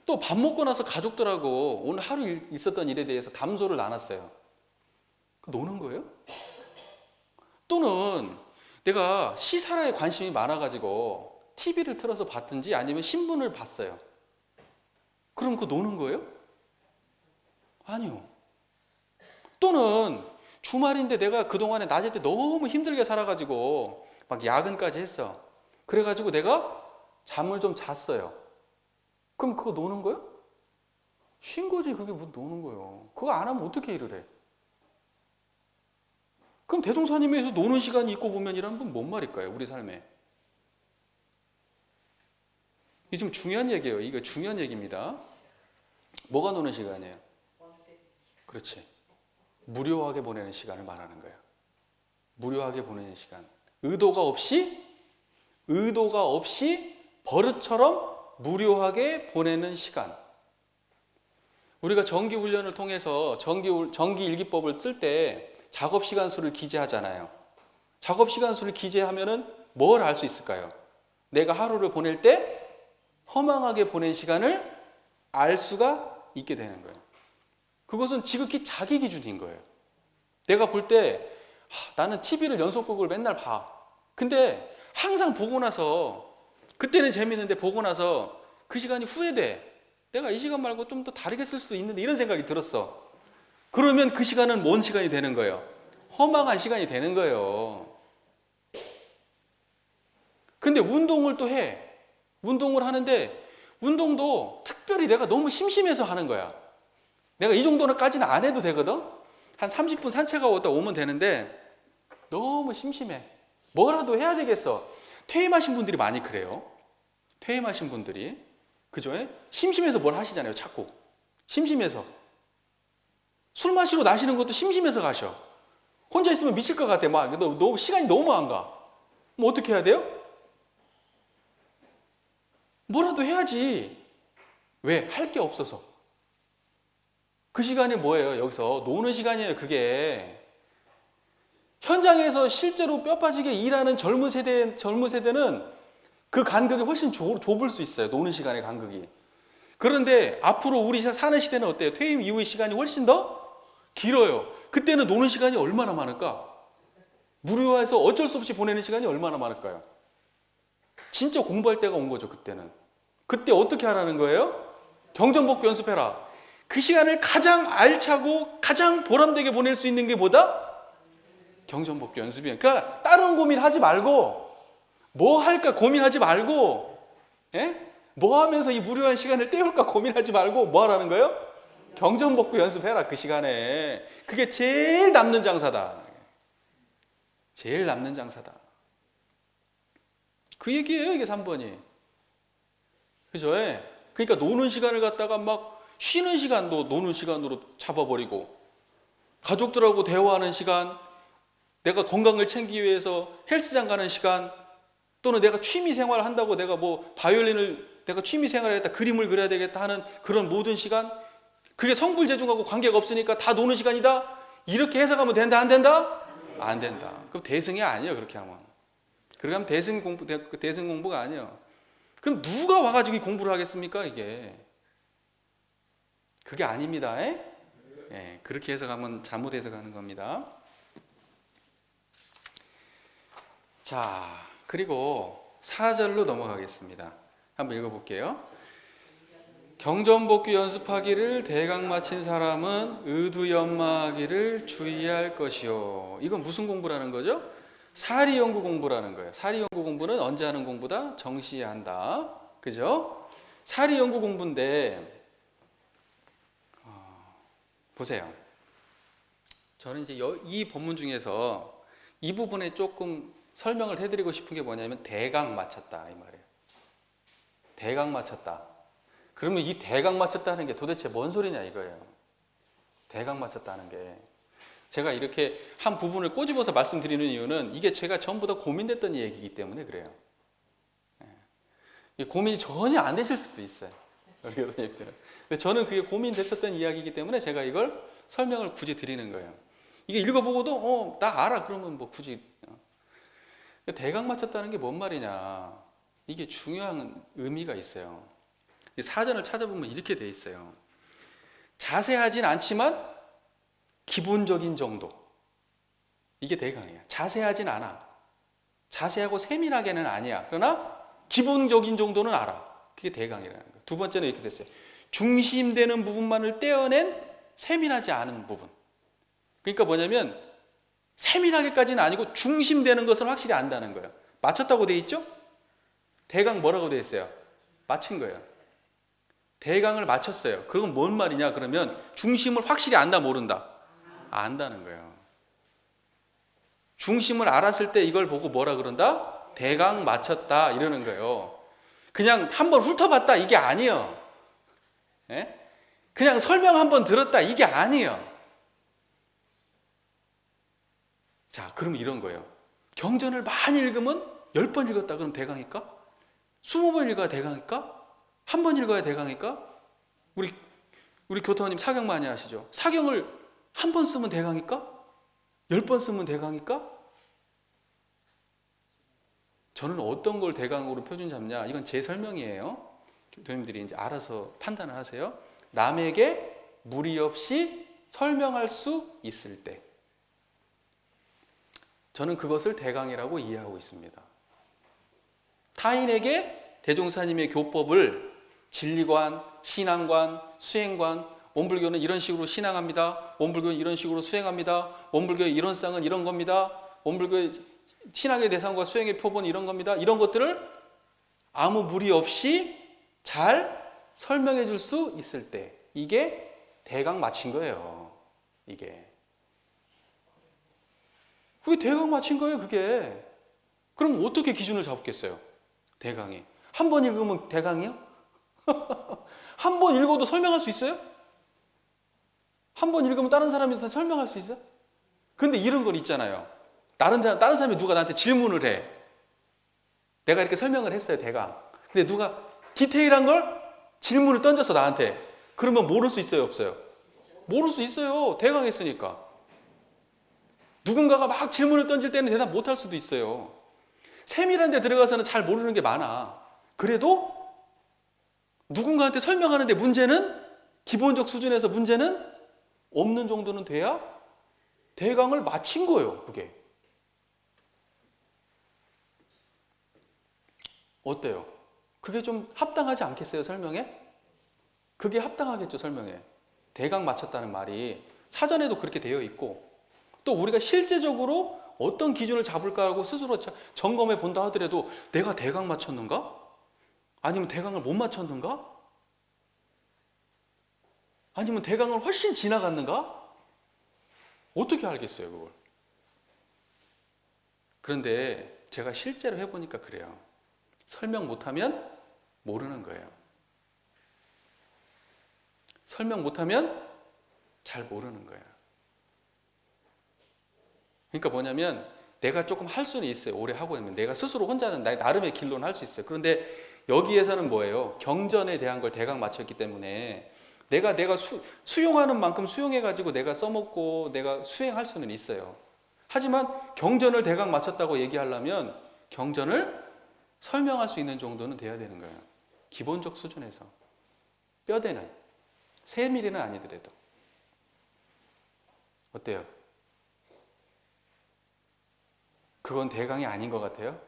또 밥 먹고 나서 가족들하고 오늘 하루 있었던 일에 대해서 담소를 나눴어요. 그거 노는 거예요? 또는 내가 시사라에 관심이 많아가지고 TV를 틀어서 봤든지 아니면 신문을 봤어요. 그럼 그거 노는 거예요? 아니요. 또는 주말인데 내가 그동안에 낮에 때 너무 힘들게 살아가지고 막 야근까지 했어. 그래가지고 내가 잠을 좀 잤어요. 그럼 그거 노는 거예요? 쉰 거지. 그게 뭐 노는 거예요. 그거 안 하면 어떻게 일을 해? 그럼 대동사님에서 노는 시간이 있고 보면이라는 건 뭔 말일까요? 우리 삶에. 이게 좀 중요한 얘기예요. 이거 중요한 얘기입니다. 뭐가 노는 시간이에요? 그렇지. 무료하게 보내는 시간을 말하는 거예요. 무료하게 보내는 시간. 의도가 없이 버릇처럼 무료하게 보내는 시간. 우리가 정기훈련을 통해서 정기일기법을 쓸 때 작업시간 수를 기재하잖아요. 작업시간 수를 기재하면은 뭘 알 수 있을까요? 내가 하루를 보낼 때 허망하게 보낸 시간을 알 수가 있게 되는 거예요. 그것은 지극히 자기 기준인 거예요. 내가 볼 때 나는 TV를 연속극을 맨날 봐. 근데 항상 보고 나서 그때는 재밌는데 보고 나서 그 시간이 후회돼. 내가 이 시간 말고 좀 더 다르게 쓸 수도 있는데 이런 생각이 들었어. 그러면 그 시간은 뭔 시간이 되는 거예요? 허망한 시간이 되는 거예요. 근데 운동을 또 해. 운동을 하는데 운동도 특별히 내가 너무 심심해서 하는 거야. 내가 이 정도는까지는 안 해도 되거든? 한 30분 산책하고 오면 되는데 너무 심심해. 뭐라도 해야 되겠어. 퇴임하신 분들이 많이 그래요. 퇴임하신 분들이. 그죠? 심심해서 뭘 하시잖아요. 자꾸. 심심해서. 술 마시러 나시는 것도 심심해서 가셔. 혼자 있으면 미칠 것 같아. 시간이 너무 안 가. 뭐 어떻게 해야 돼요? 뭐라도 해야지. 왜? 할 게 없어서. 그 시간이 뭐예요? 여기서 노는 시간이에요. 그게. 현장에서 실제로 뼈 빠지게 일하는 젊은 세대는 그 간격이 훨씬 좁을 수 있어요. 노는 시간의 간격이. 그런데 앞으로 우리 사는 시대는 어때요? 퇴임 이후의 시간이 훨씬 더 길어요. 그때는 노는 시간이 얼마나 많을까? 무료화해서 어쩔 수 없이 보내는 시간이 얼마나 많을까요? 진짜 공부할 때가 온 거죠. 그때는. 그때 어떻게 하라는 거예요? 경전복귀 연습해라. 그 시간을 가장 알차고 가장 보람되게 보낼 수 있는 게 뭐다? 경전복귀 연습이에요. 그러니까 다른 고민하지 말고 뭐 할까 고민하지 말고 뭐 하면서 이 무료한 시간을 때울까 고민하지 말고 뭐 하라는 거예요? 경전복귀 연습해라. 그 시간에. 그게 제일 남는 장사다. 제일 남는 장사다. 그 얘기예요. 이게 3번이. 그죠? 그러니까 노는 시간을 갖다가 막 쉬는 시간도 노는 시간으로 잡아버리고 가족들하고 대화하는 시간, 내가 건강을 챙기기 위해서 헬스장 가는 시간, 또는 내가 취미 생활을 한다고 내가 뭐 바이올린을 내가 취미 생활을 했다, 그림을 그려야 되겠다 하는 그런 모든 시간, 그게 성불재중하고 관계가 없으니까 다 노는 시간이다? 이렇게 해석하면 된다, 안 된다? 안 된다. 그럼 대승이 아니에요. 그렇게 하면. 그렇게 하면 대승 공부가 아니에요. 그럼 누가 와가지고 이 공부를 하겠습니까? 이게. 그게 아닙니다. 그렇게 해석하면 잘못 해석하는 겁니다. 자, 그리고 4절로 넘어가겠습니다. 한번 읽어볼게요. 경전복귀 연습하기를 대강 마친 사람은 의두연마하기를 주의할 것이요. 이건 무슨 공부라는 거죠? 사리연구 공부라는 거예요. 사리연구 공부는 언제 하는 공부다? 정시에 한다. 그죠? 사리연구 공부인데 보세요. 저는 이제 이 본문 중에서 이 부분에 조금 설명을 해드리고 싶은 게 뭐냐면 대강 맞췄다 이 말이에요. 대강 맞췄다. 그러면 이 대강 맞췄다는 게 도대체 뭔 소리냐 이거예요. 대강 맞췄다는 게. 제가 이렇게 한 부분을 꼬집어서 말씀드리는 이유는 이게 제가 전부 다 고민됐던 얘기이기 때문에 그래요. 고민이 전혀 안 되실 수도 있어요. 근데 저는 그게 고민됐었던 이야기이기 때문에 제가 이걸 설명을 굳이 드리는 거예요. 이게 읽어보고도 나 알아 그러면 뭐 굳이. 대강 맞췄다는 게 뭔 말이냐. 이게 중요한 의미가 있어요. 사전을 찾아보면 이렇게 돼 있어요. 자세하진 않지만 기본적인 정도. 이게 대강이에요. 자세하진 않아. 자세하고 세밀하게는 아니야. 그러나 기본적인 정도는 알아. 그게 대강이라는 거예요. 두 번째는 이렇게 됐어요. 중심되는 부분만을 떼어낸 세밀하지 않은 부분. 그러니까 뭐냐면 세밀하게까지는 아니고 중심되는 것을 확실히 안다는 거예요. 맞췄다고 돼 있죠? 대강 뭐라고 돼 있어요? 맞힌 거예요. 대강을 맞췄어요. 그건 뭔 말이냐 그러면 중심을 확실히 안다 모른다? 안다는 거예요. 중심을 알았을 때 이걸 보고 뭐라 그런다? 대강 맞췄다 이러는 거예요. 그냥 한번 훑어봤다 이게 아니에요. 그냥 설명 한번 들었다 이게 아니에요. 자, 그러면 이런 거예요. 경전을 많이 읽으면 10번 읽었다 그러면 대강일까? 20번 읽어야 대강일까? 한 번 읽어야 대강일까? 우리 교타원님 사경 많이 하시죠? 사경을 한 번 쓰면 대강일까? 10번 쓰면 대강일까? 저는 어떤 걸 대강으로 표준 잡냐? 이건 제 설명이에요. 교수님들이 이제 알아서 판단을 하세요. 남에게 무리 없이 설명할 수 있을 때, 저는 그것을 대강이라고 이해하고 있습니다. 타인에게 대종사님의 교법을 진리관, 신앙관, 수행관, 원불교는 이런 식으로 신앙합니다. 원불교는 이런 식으로 수행합니다. 원불교의 이런 쌍은 이런 겁니다. 원불교의 신앙의 대상과 수행의 표본은 이런 겁니다. 이런 것들을 아무 무리 없이 잘 설명해 줄 수 있을 때, 이게 대강 맞힌 거예요. 그게 대강 맞힌 거예요, 그게. 그럼 어떻게 기준을 잡겠어요? 대강이. 한 번 읽으면 대강이요? 한 번 읽어도 설명할 수 있어요? 한 번 읽으면 다른 사람한테 설명할 수 있어요? 근데 이런 건 있잖아요. 다른 사람이 누가 나한테 질문을 해. 내가 이렇게 설명을 했어요, 대강. 근데 누가 디테일한 걸 질문을 던졌어, 나한테. 그러면 모를 수 있어요, 없어요? 모를 수 있어요. 대강했으니까. 누군가가 막 질문을 던질 때는 대답 못할 수도 있어요. 세밀한 데 들어가서는 잘 모르는 게 많아. 그래도 누군가한테 설명하는데 문제는, 기본적 수준에서 문제는 없는 정도는 돼야 대강을 마친 거예요, 그게. 어때요? 그게 좀 합당하지 않겠어요, 설명에? 그게 합당하겠죠, 설명에. 대강 맞췄다는 말이 사전에도 그렇게 되어 있고, 또 우리가 실제적으로 어떤 기준을 잡을까 하고 스스로 점검해 본다 하더라도 내가 대강 맞췄는가? 아니면 대강을 못 맞췄는가? 아니면 대강을 훨씬 지나갔는가? 어떻게 알겠어요, 그걸? 그런데 제가 실제로 해보니까 그래요. 설명 못하면 모르는 거예요. 설명 못하면 잘 모르는 거예요. 그러니까 뭐냐면 내가 조금 할 수는 있어요. 오래 하고 있으면 내가 스스로 혼자는 나름의 길로는 할 수 있어요. 그런데 여기에서는 뭐예요? 경전에 대한 걸 대강 맞췄기 때문에 내가 수용하는 만큼 수용해가지고 내가 써먹고 내가 수행할 수는 있어요. 하지만 경전을 대강 맞췄다고 얘기하려면 경전을 설명할 수 있는 정도는 돼야 되는 거예요. 기본적 수준에서. 뼈대는. 세밀히는 아니더라도. 어때요? 그건 대강이 아닌 것 같아요?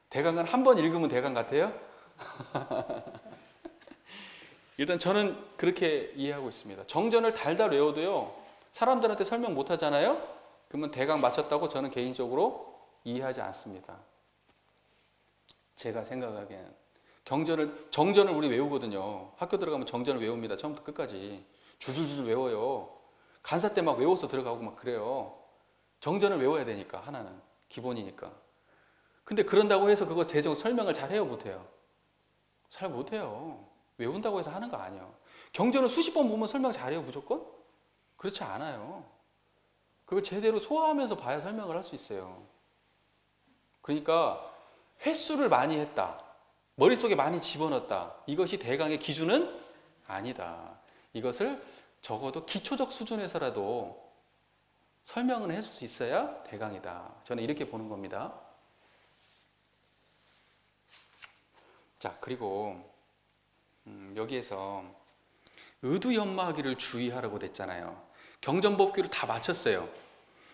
대강은 한 번 읽으면 대강 같아요? 일단 저는 그렇게 이해하고 있습니다. 정전을 달달 외워도요, 사람들한테 설명 못 하잖아요? 그러면 대강 맞췄다고 저는 개인적으로 이해하지 않습니다. 제가 생각하기에는. 정전을 우리 외우거든요. 학교 들어가면 정전을 외웁니다. 처음부터 끝까지. 줄줄줄 외워요. 간사 때 막 외워서 들어가고 막 그래요. 정전을 외워야 되니까, 하나는. 기본이니까. 근데 그런다고 해서 그거 설명을 잘 해요, 못 해요? 잘 못해요. 외운다고 해서 하는 거 아니에요. 경전을 수십 번 보면 설명 잘해요, 무조건? 그렇지 않아요. 그걸 제대로 소화하면서 봐야 설명을 할 수 있어요. 그러니까 횟수를 많이 했다, 머릿속에 많이 집어넣었다, 이것이 대강의 기준은 아니다. 이것을 적어도 기초적 수준에서라도 설명은 해줄 수 있어야 대강이다. 저는 이렇게 보는 겁니다. 자, 그리고 여기에서 의두현마하기를 주의하라고 됐잖아요. 경전법규를 다 마쳤어요.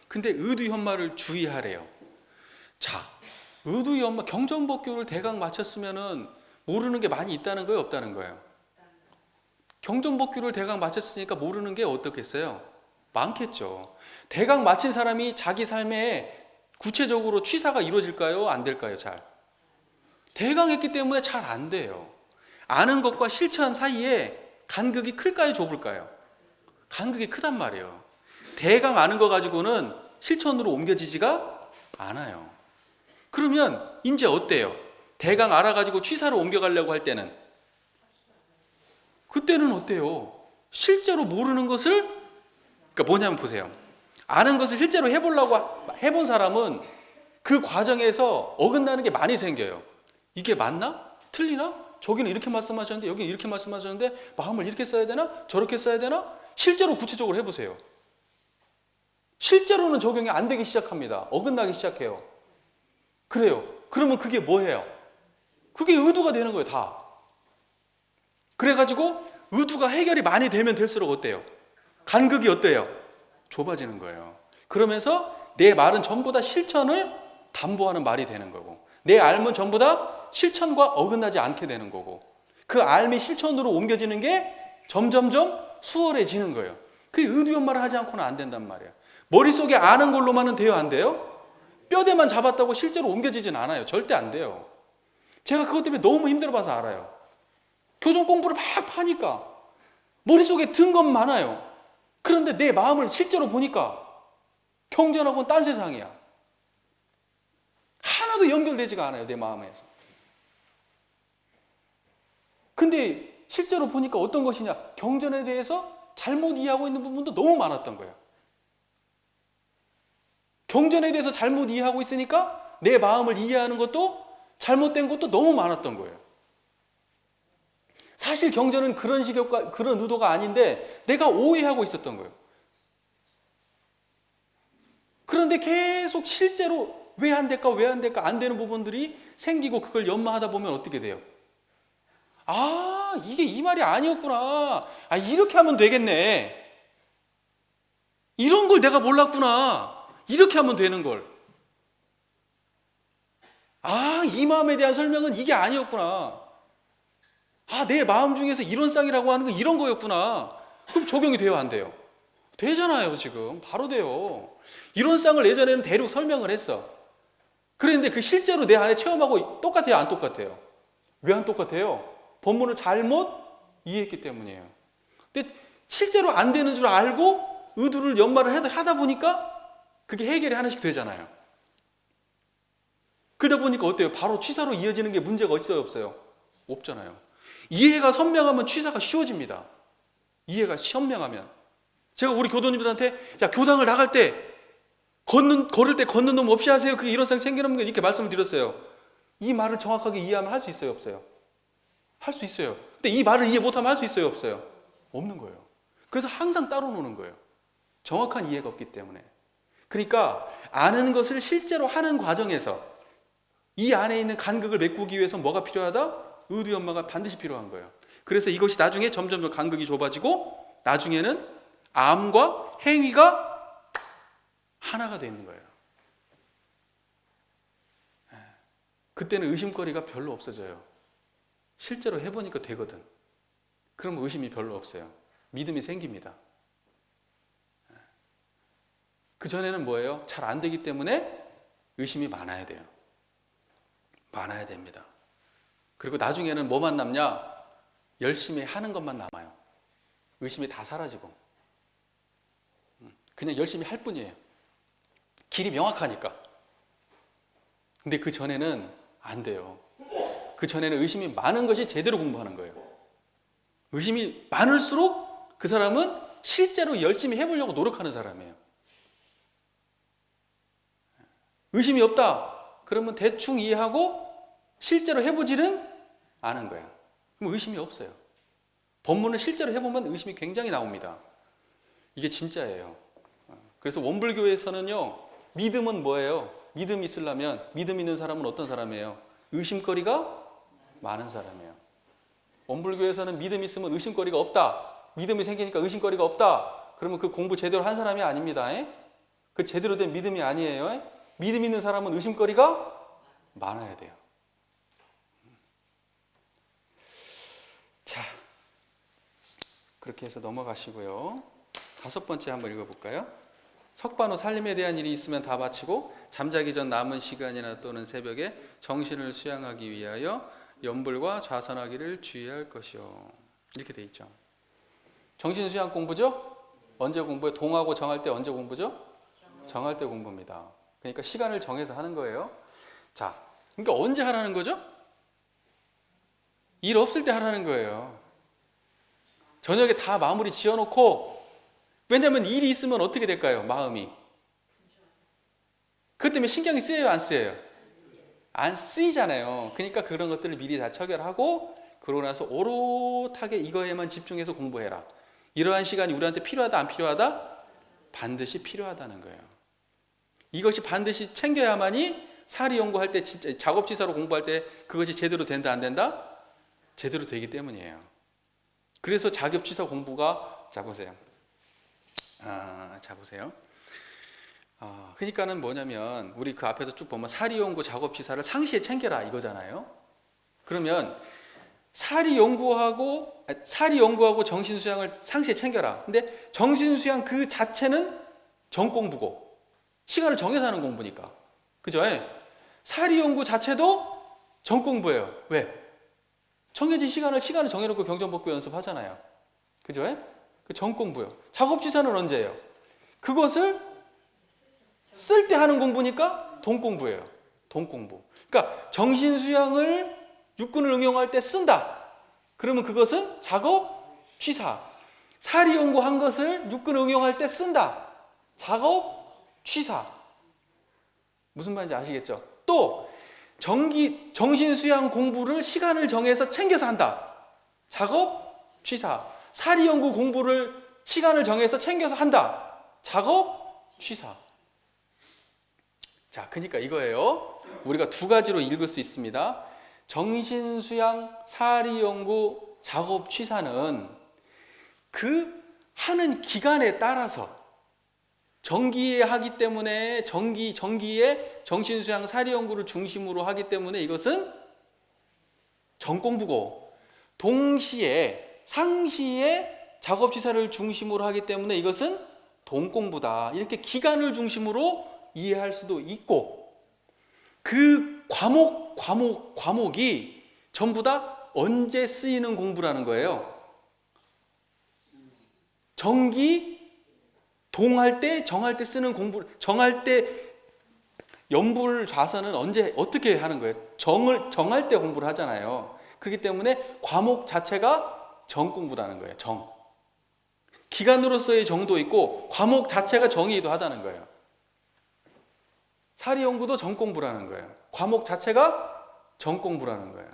근데 의두현마를 주의하래요. 자, 의두현마, 경전법규를 대강 마쳤으면은 모르는 게 많이 있다는 거예요, 없다는 거예요? 경전법규를 대강 마쳤으니까 모르는 게 어떻겠어요? 많겠죠. 대강 마친 사람이 자기 삶에 구체적으로 취사가 이루어질까요? 안 될까요? 잘. 대강했기 때문에 잘 안 돼요. 아는 것과 실천 사이에 간극이 클까요? 좁을까요? 간극이 크단 말이에요. 대강 아는 거 가지고는 실천으로 옮겨지지가 않아요. 그러면 이제 어때요? 대강 알아가지고 취사로 옮겨가려고 할 때는, 그때는 어때요? 실제로 모르는 것을, 그러니까 뭐냐면 보세요. 아는 것을 실제로 해보려고 해본 사람은 그 과정에서 어긋나는 게 많이 생겨요. 이게 맞나? 틀리나? 저기는 이렇게 말씀하셨는데 여기는 이렇게 말씀하셨는데 마음을 이렇게 써야 되나? 저렇게 써야 되나? 실제로 구체적으로 해보세요. 실제로는 적용이 안 되기 시작합니다. 어긋나기 시작해요. 그래요. 그러면 그게 뭐예요? 그게 의도가 되는 거예요, 다. 그래가지고 의도가 해결이 많이 되면 될수록 어때요? 간극이 어때요? 좁아지는 거예요. 그러면서 내 말은 전부 다 실천을 담보하는 말이 되는 거고, 내 알면 전부 다 실천과 어긋나지 않게 되는 거고, 그 알미 실천으로 옮겨지는 게 점점점 수월해지는 거예요. 그 의도 연마를 하지 않고는 안 된단 말이에요. 머릿속에 아는 걸로만은 돼요, 안 돼요? 뼈대만 잡았다고 실제로 옮겨지진 않아요. 절대 안 돼요. 제가 그것 때문에 너무 힘들어봐서 알아요. 교정 공부를 막 파니까 머릿속에 든 건 많아요. 그런데 내 마음을 실제로 보니까 경전하고는 딴 세상이야. 하나도 연결되지가 않아요, 내 마음에서. 근데 실제로 보니까 어떤 것이냐? 경전에 대해서 잘못 이해하고 있는 부분도 너무 많았던 거예요. 경전에 대해서 잘못 이해하고 있으니까 내 마음을 이해하는 것도 잘못된 것도 너무 많았던 거예요. 사실 경전은 그런 식의 그런 의도가 아닌데 내가 오해하고 있었던 거예요. 그런데 계속 실제로 왜 안 될까 안 되는 부분들이 생기고 그걸 연마하다 보면 어떻게 돼요? 아, 이게 이 말이 아니었구나. 아, 이렇게 하면 되겠네. 이런 걸 내가 몰랐구나. 이렇게 하면 되는 걸. 아, 이 마음에 대한 설명은 이게 아니었구나. 아, 내 마음 중에서 이런 쌍이라고 하는 건 이런 거였구나. 그럼 적용이 돼요, 안 돼요? 되잖아요, 지금. 바로 돼요. 이런 쌍을 예전에는 대륙 설명을 했어. 그런데 그 실제로 내 안에 체험하고 똑같아요, 안 똑같아요? 왜 안 똑같아요? 본문을 잘못 이해했기 때문이에요. 근데 실제로 안 되는 줄 알고 의도를 연마를 하다 보니까 그게 해결이 하나씩 되잖아요. 그러다 보니까 어때요? 바로 취사로 이어지는 게 문제가 있어요, 없어요? 없잖아요. 이해가 선명하면 취사가 쉬워집니다. 이해가 선명하면. 제가 우리 교도님들한테 야, 교당을 나갈 때 걸을 때 걷는 놈 없이 하세요. 그게 이런 상 챙기는 거 이렇게 말씀을 드렸어요. 이 말을 정확하게 이해하면 할 수 있어요, 없어요? 할 수 있어요. 근데 이 말을 이해 못하면 할 수 있어요, 없어요? 없는 거예요. 그래서 항상 따로 노는 거예요. 정확한 이해가 없기 때문에. 그러니까 아는 것을 실제로 하는 과정에서 이 안에 있는 간극을 메꾸기 위해서 뭐가 필요하다? 의도 연마가 반드시 필요한 거예요. 그래서 이것이 나중에 점점 간극이 좁아지고 나중에는 암과 행위가 하나가 되는 거예요. 그때는 의심거리가 별로 없어져요. 실제로 해보니까 되거든. 그럼 의심이 별로 없어요. 믿음이 생깁니다. 그전에는 뭐예요? 잘 안 되기 때문에 의심이 많아야 돼요. 많아야 됩니다. 그리고 나중에는 뭐만 남냐? 열심히 하는 것만 남아요. 의심이 다 사라지고 그냥 열심히 할 뿐이에요. 길이 명확하니까. 근데 그 전에는 안 돼요. 그 전에는 의심이 많은 것이 제대로 공부하는 거예요. 의심이 많을수록 그 사람은 실제로 열심히 해보려고 노력하는 사람이에요. 의심이 없다. 그러면 대충 이해하고 실제로 해보지는 않은 거야. 그럼 의심이 없어요. 법문을 실제로 해보면 의심이 굉장히 나옵니다. 이게 진짜예요. 그래서 원불교에서는요, 믿음은 뭐예요? 믿음 있으려면, 믿음 있는 사람은 어떤 사람이에요? 의심거리가 많은 사람이에요. 원불교에서는 믿음 있으면 의심거리가 없다. 믿음이 생기니까 의심거리가 없다. 그러면 그 공부 제대로 한 사람이 아닙니다. 그 제대로 된 믿음이 아니에요. 믿음 있는 사람은 의심거리가 많아야 돼요. 자, 그렇게 해서 넘어가시고요. 5번째 한번 읽어볼까요? 석반 후 살림에 대한 일이 있으면 다 바치고 잠자기 전 남은 시간이나 또는 새벽에 정신을 수양하기 위하여 염불과 좌선하기를 주의할 것이요. 이렇게 돼 있죠. 정신 수양 공부죠? 언제 공부해요? 동하고 정할 때 언제 공부죠? 정할 때 공부입니다. 그러니까 시간을 정해서 하는 거예요. 자, 그러니까 언제 하라는 거죠? 일 없을 때 하라는 거예요. 저녁에 다 마무리 지어놓고, 왜냐하면 일이 있으면 어떻게 될까요? 마음이 그것 때문에 신경이 쓰여요, 안 쓰여요? 안 쓰이잖아요. 그러니까 그런 것들을 미리 다 처결하고 그러고 나서 오롯하게 이거에만 집중해서 공부해라. 이러한 시간이 우리한테 필요하다, 안 필요하다? 반드시 필요하다는 거예요. 이것이 반드시 챙겨야만이 사리 연구할 때, 진짜 작업지사로 공부할 때 그것이 제대로 된다, 안 된다? 제대로 되기 때문이에요. 그래서 작업지사 공부가, 자 보세요. 그러니까는 뭐냐면 우리 그 앞에서 쭉 보면 사리 연구 작업지사를 상시에 챙겨라 이거잖아요. 그러면 사리 연구하고 정신수양을 상시에 챙겨라. 근데 정신수양 그 자체는 정공부고 시간을 정해서 하는 공부니까, 그죠? 사리 연구 자체도 정공부예요. 왜? 정해진 시간을 정해놓고 경전법규 연습하잖아요. 그죠? 그 정공부요. 작업지사는 언제예요? 그것을 쓸 때 하는 공부니까 동공부예요. 동공부. 그러니까 정신수양을 육군을 응용할 때 쓴다. 그러면 그것은 작업 취사. 사리 연구한 것을 육군을 응용할 때 쓴다. 작업 취사. 무슨 말인지 아시겠죠? 또 정신수양 공부를 시간을 정해서 챙겨서 한다. 작업 취사. 사리 연구 공부를 시간을 정해서 챙겨서 한다. 작업 취사. 자, 그러니까 이거예요. 우리가 두 가지로 읽을 수 있습니다. 정신수양, 사리연구, 작업 취사는 그 하는 기간에 따라서 정기에 하기 때문에 정기에 정신수양, 사리연구를 중심으로 하기 때문에 이것은 정공부고, 동시에 상시에 작업 취사를 중심으로 하기 때문에 이것은 동공부다. 이렇게 기간을 중심으로 이해할 수도 있고, 그 과목이 전부 다 언제 쓰이는 공부라는 거예요. 동할 때, 정할 때 쓰는 공부, 정할 때 연불 좌선은 언제 어떻게 하는 거예요? 정할 때 공부를 하잖아요. 그렇기 때문에 과목 자체가 정공부라는 거예요. 기간으로서의 정도 있고 과목 자체가 정의도 하다는 거예요. 사리연구도 정공부라는 거예요. 과목 자체가 정공부라는 거예요.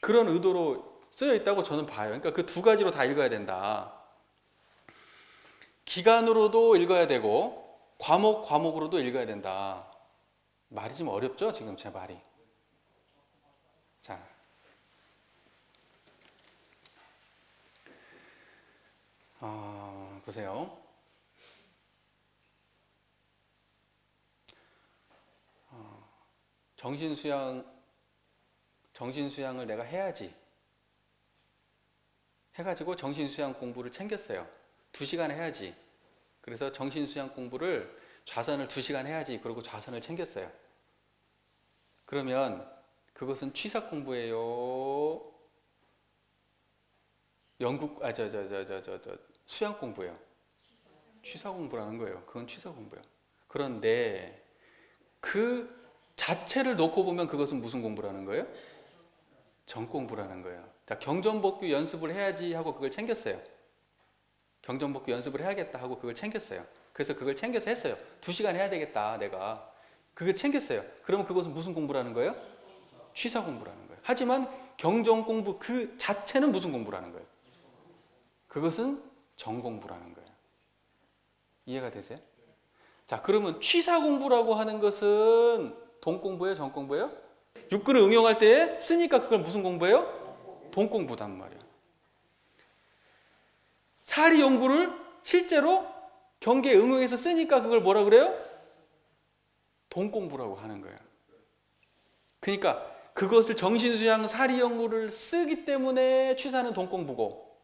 그런 의도로 쓰여 있다고 저는 봐요. 그러니까 그 두 가지로 다 읽어야 된다. 기간으로도 읽어야 되고 과목으로도 읽어야 된다. 말이 좀 어렵죠? 지금 제 말이. 자, 보세요. 정신수양을 내가 해야지 해가지고 정신수양 공부를 챙겼어요. 2시간 해야지. 그래서 정신수양 공부를 좌선을 2시간 해야지. 그러고 좌선을 챙겼어요. 그러면 그것은 취사 공부예요? 수양 공부예요. 취사 공부라는 거예요. 그건 취사 공부예요. 그런데 그 자체를 놓고 보면 그것은 무슨 공부라는 거예요? 정공부라는 거예요. 자, 경전법규 연습을 해야지 하고 그걸 챙겼어요. 경전법규 연습을 해야겠다 하고 그걸 챙겼어요. 그래서 그걸 챙겨서 했어요. 2시간 해야 되겠다, 내가. 그걸 챙겼어요. 그러면 그것은 무슨 공부라는 거예요? 취사 공부라는 거예요. 하지만 경전 공부 그 자체는 무슨 공부라는 거예요? 그것은 정공부라는 거예요. 이해가 되세요? 자, 그러면 취사 공부라고 하는 것은 동공부예요, 정공부예요? 육군을 응용할 때 쓰니까 그걸 무슨 공부예요? 동공부단 말이에요. 사리 연구를 실제로 경계에 응용해서 쓰니까 그걸 뭐라 그래요? 동공부라고 하는 거예요. 그러니까 그것을 정신수양 사리 연구를 쓰기 때문에 취사는 동공부고,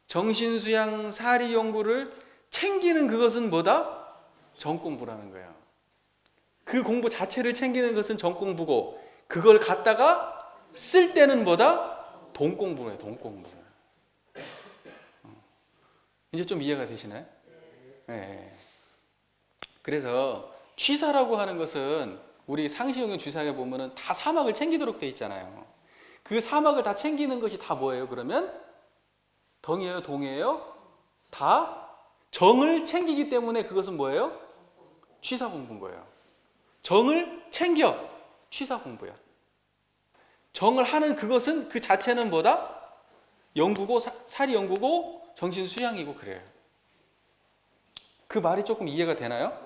정신수양 사리 연구를 챙기는 그것은 뭐다? 정공부라는 거예요. 그 공부 자체를 챙기는 것은 정공부고, 그걸 갖다가 쓸 때는 뭐다? 동공부예요. 동공부. 이제 좀 이해가 되시나요? 네. 그래서 취사라고 하는 것은 우리 상시용의 주사에 보면은 다 사막을 챙기도록 돼 있잖아요. 그 사막을 다 챙기는 것이 다 뭐예요? 그러면 덩이에요, 동이에요? 다 정을 챙기기 때문에 그것은 뭐예요? 취사 공부인 거예요. 정을 챙겨. 취사 공부야. 정을 하는 그것은 그 자체는 뭐다? 연구고 사리 연구고 정신 수양이고 그래요. 그 말이 조금 이해가 되나요?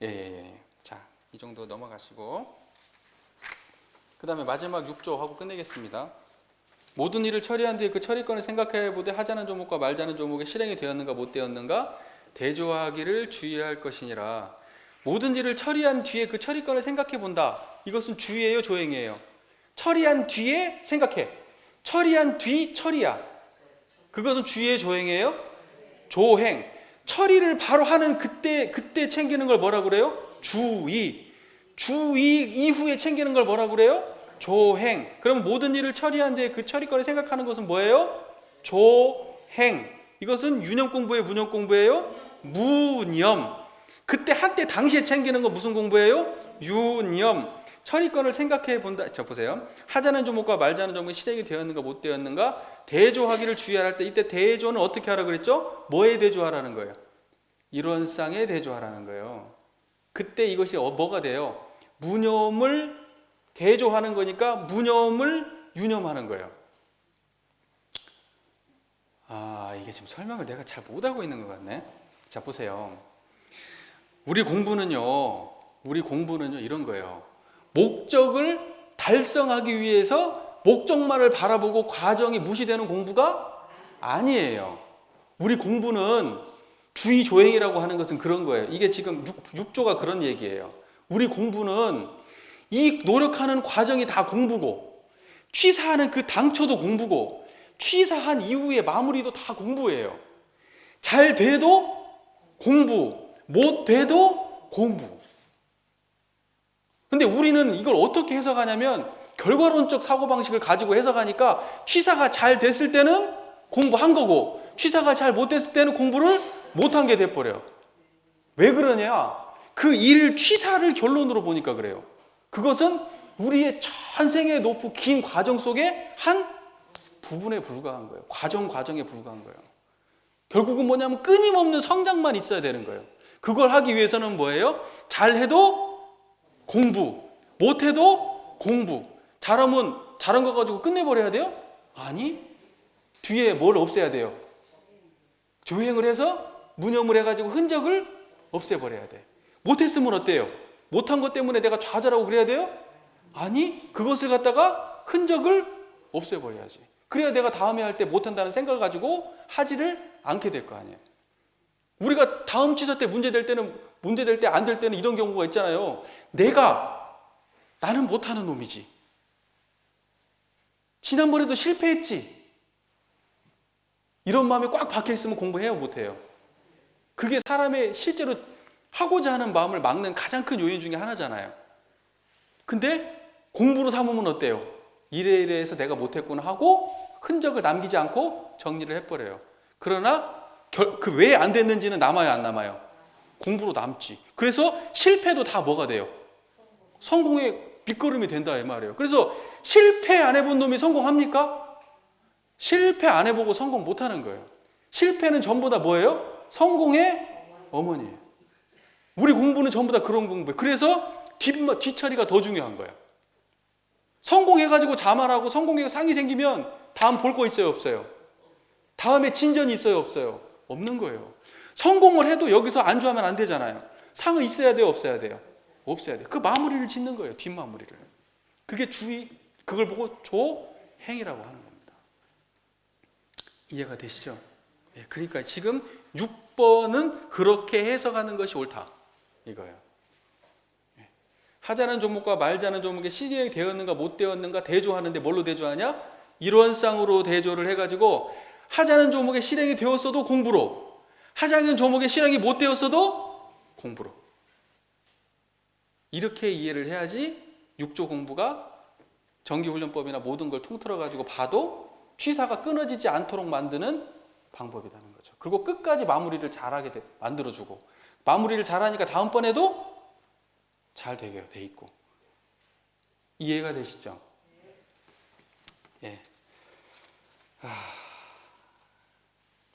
예. 자, 이 정도 넘어가시고 그 다음에 마지막 6조 하고 끝내겠습니다. 모든 일을 처리한 뒤에 그 처리권을 생각해 보되 하자는 조목과 말자는 조목에 실행이 되었는가 못 되었는가 대조하기를 주의할 것이니라. 모든 일을 처리한 뒤에 그 처리권을 생각해 본다. 이것은 주의예요, 조행이에요? 처리한 뒤에 생각해. 처리한 뒤 처리야. 그것은 주의예요, 조행이에요? 조행. 처리를 바로 하는 그때 챙기는 걸 뭐라고 그래요? 주의. 주의 이후에 챙기는 걸 뭐라고 그래요? 조행. 그럼 모든 일을 처리한 뒤에 그 처리권을 생각하는 것은 뭐예요? 조행. 이것은 유념 공부예요, 무념 공부예요? 무념. 그때 한때 당시에 챙기는 건 무슨 공부예요? 유념. 처리권을 생각해 본다. 자, 보세요. 하자는 조목과 말자는 조목이 실행이 되었는가 못 되었는가 대조하기를 주의할 때, 이때 대조는 어떻게 하라 그랬죠? 뭐에 대조하라는 거예요? 이론상에 대조하라는 거예요. 그때 이것이 뭐가 돼요? 무념을 대조하는 거니까 무념을 유념하는 거예요. 이게 지금 설명을 내가 잘 못하고 있는 것 같네. 자, 보세요. 우리 공부는요 이런 거예요. 목적을 달성하기 위해서 목적만을 바라보고 과정이 무시되는 공부가 아니에요. 우리 공부는 주의 조행이라고 하는 것은 그런 거예요. 이게 지금 6조가 그런 얘기예요. 우리 공부는 이 노력하는 과정이 다 공부고, 취사하는 그 당초도 공부고, 취사한 이후의 마무리도 다 공부예요. 잘 돼도 공부, 못 돼도 공부. 근데 우리는 이걸 어떻게 해석하냐면 결과론적 사고방식을 가지고 해석하니까 취사가 잘 됐을 때는 공부한 거고 취사가 잘 못 됐을 때는 공부를 못한 게 돼버려요. 왜 그러냐? 그 일 취사를 결론으로 보니까 그래요. 그것은 우리의 전생의 높고 긴 과정 속에 한 부분에 불과한 거예요. 과정에 불과한 거예요. 결국은 뭐냐면 끊임없는 성장만 있어야 되는 거예요. 그걸 하기 위해서는 뭐예요? 잘해도 공부, 못해도 공부. 잘하면 잘한 거 가지고 끝내버려야 돼요? 아니, 뒤에 뭘 없애야 돼요? 조행을 해서 무념을 해가지고 흔적을 없애버려야 돼. 못했으면 어때요? 못한 것 때문에 내가 좌절하고 그래야 돼요? 아니, 그것을 갖다가 흔적을 없애버려야지. 그래야 내가 다음에 할 때 못한다는 생각을 가지고 하지를 않게 될 거 아니에요. 우리가 다음 취사 때 문제 될 때 안 될 때는 이런 경우가 있잖아요. 나는 못하는 놈이지. 지난번에도 실패했지. 이런 마음이 꽉 박혀 있으면 공부해요, 못해요? 그게 사람의 실제로 하고자 하는 마음을 막는 가장 큰 요인 중에 하나잖아요. 근데 공부로 삼으면 어때요? 이래해서 내가 못했구나 하고 흔적을 남기지 않고 정리를 해버려요. 그러나 그 왜 안 됐는지는 남아요, 안 남아요? 공부로 남지. 그래서 실패도 다 뭐가 돼요? 성공의 밑거름이 된다 이 말이에요. 그래서 실패 안 해본 놈이 성공합니까? 실패 안 해보고 성공 못하는 거예요. 실패는 전부 다 뭐예요? 성공의 어머니예요. 우리 공부는 전부 다 그런 공부예요. 그래서 뒤처리가 더 중요한 거예요. 성공해가지고 자만하고 성공해서 상이 생기면 다음 볼 거 있어요, 없어요? 다음에 진전이 있어요, 없어요? 없는 거예요. 성공을 해도 여기서 안주하면 안 되잖아요. 상은 있어야 돼요, 없어야 돼요? 없어야 돼요. 그 마무리를 짓는 거예요, 뒷마무리를. 그게 그걸 보고 조행이라고 하는 겁니다. 이해가 되시죠? 예, 그러니까 지금 6번은 그렇게 해석하는 것이 옳다 이거예요. 예. 하자는 조목과 말자는 조목에 실행이 되었는가 못 되었는가 대조하는데 뭘로 대조하냐? 이론상으로 대조를 해가지고 하자는 조목에 실행이 되었어도 공부로, 하자는 조목에 실행이 못 되었어도 공부로. 이렇게 이해를 해야지 6조 공부가 정기훈련법이나 모든 걸 통틀어가지고 봐도 취사가 끊어지지 않도록 만드는 방법이라는 거죠. 그리고 끝까지 마무리를 잘하게 만들어주고, 마무리를 잘하니까 다음번에도 잘 되게 돼 있고. 이해가 되시죠? 예.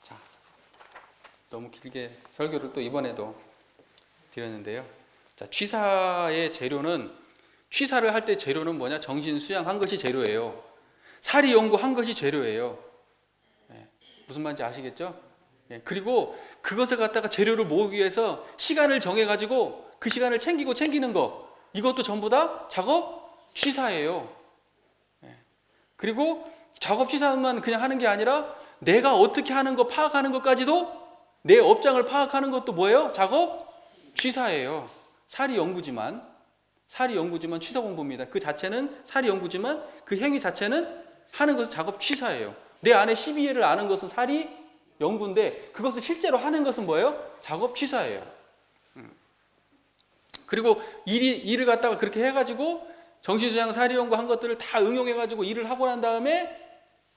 자, 너무 길게 설교를 또 이번에도 드렸는데요. 자, 취사의 재료는, 취사를 할 때 재료는 뭐냐? 정신 수양한 것이 재료예요. 사리 연구한 것이 재료예요. 무슨 말인지 아시겠죠? 그리고 그것을 갖다가 재료를 모으기 위해서 시간을 정해가지고 그 시간을 챙기는 거, 이것도 전부 다 작업 취사예요. 그리고 작업 취사만 그냥 하는 게 아니라 내가 어떻게 하는 거 파악하는 것까지도, 내 업장을 파악하는 것도 뭐예요? 작업 취사예요. 사리 연구지만 취사 공부입니다. 그 자체는 사리 연구지만 그 행위 자체는 하는 것은 작업 취사예요. 내 안에 12예를 아는 것은 사리 연구인데 그것을 실제로 하는 것은 뭐예요? 작업 취사예요. 그리고 일을 갖다가 그렇게 해가지고 정신수양 사리 연구 한 것들을 다 응용해가지고 일을 하고 난 다음에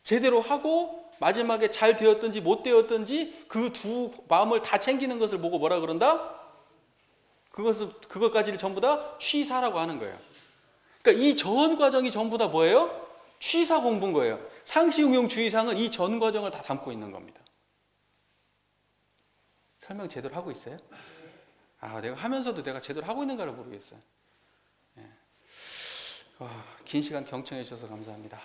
제대로 하고 마지막에 잘 되었든지 못 되었든지 그 두 마음을 다 챙기는 것을 보고 뭐라 그런다? 그것까지를 전부 다 취사라고 하는 거예요. 그러니까 이 전 과정이 전부 다 뭐예요? 취사 공부인 거예요. 상시응용주의상은 이 전 과정을 다 담고 있는 겁니다. 설명 제대로 하고 있어요? 내가 하면서도 내가 제대로 하고 있는가를 모르겠어요. 긴 시간 경청해 주셔서 감사합니다.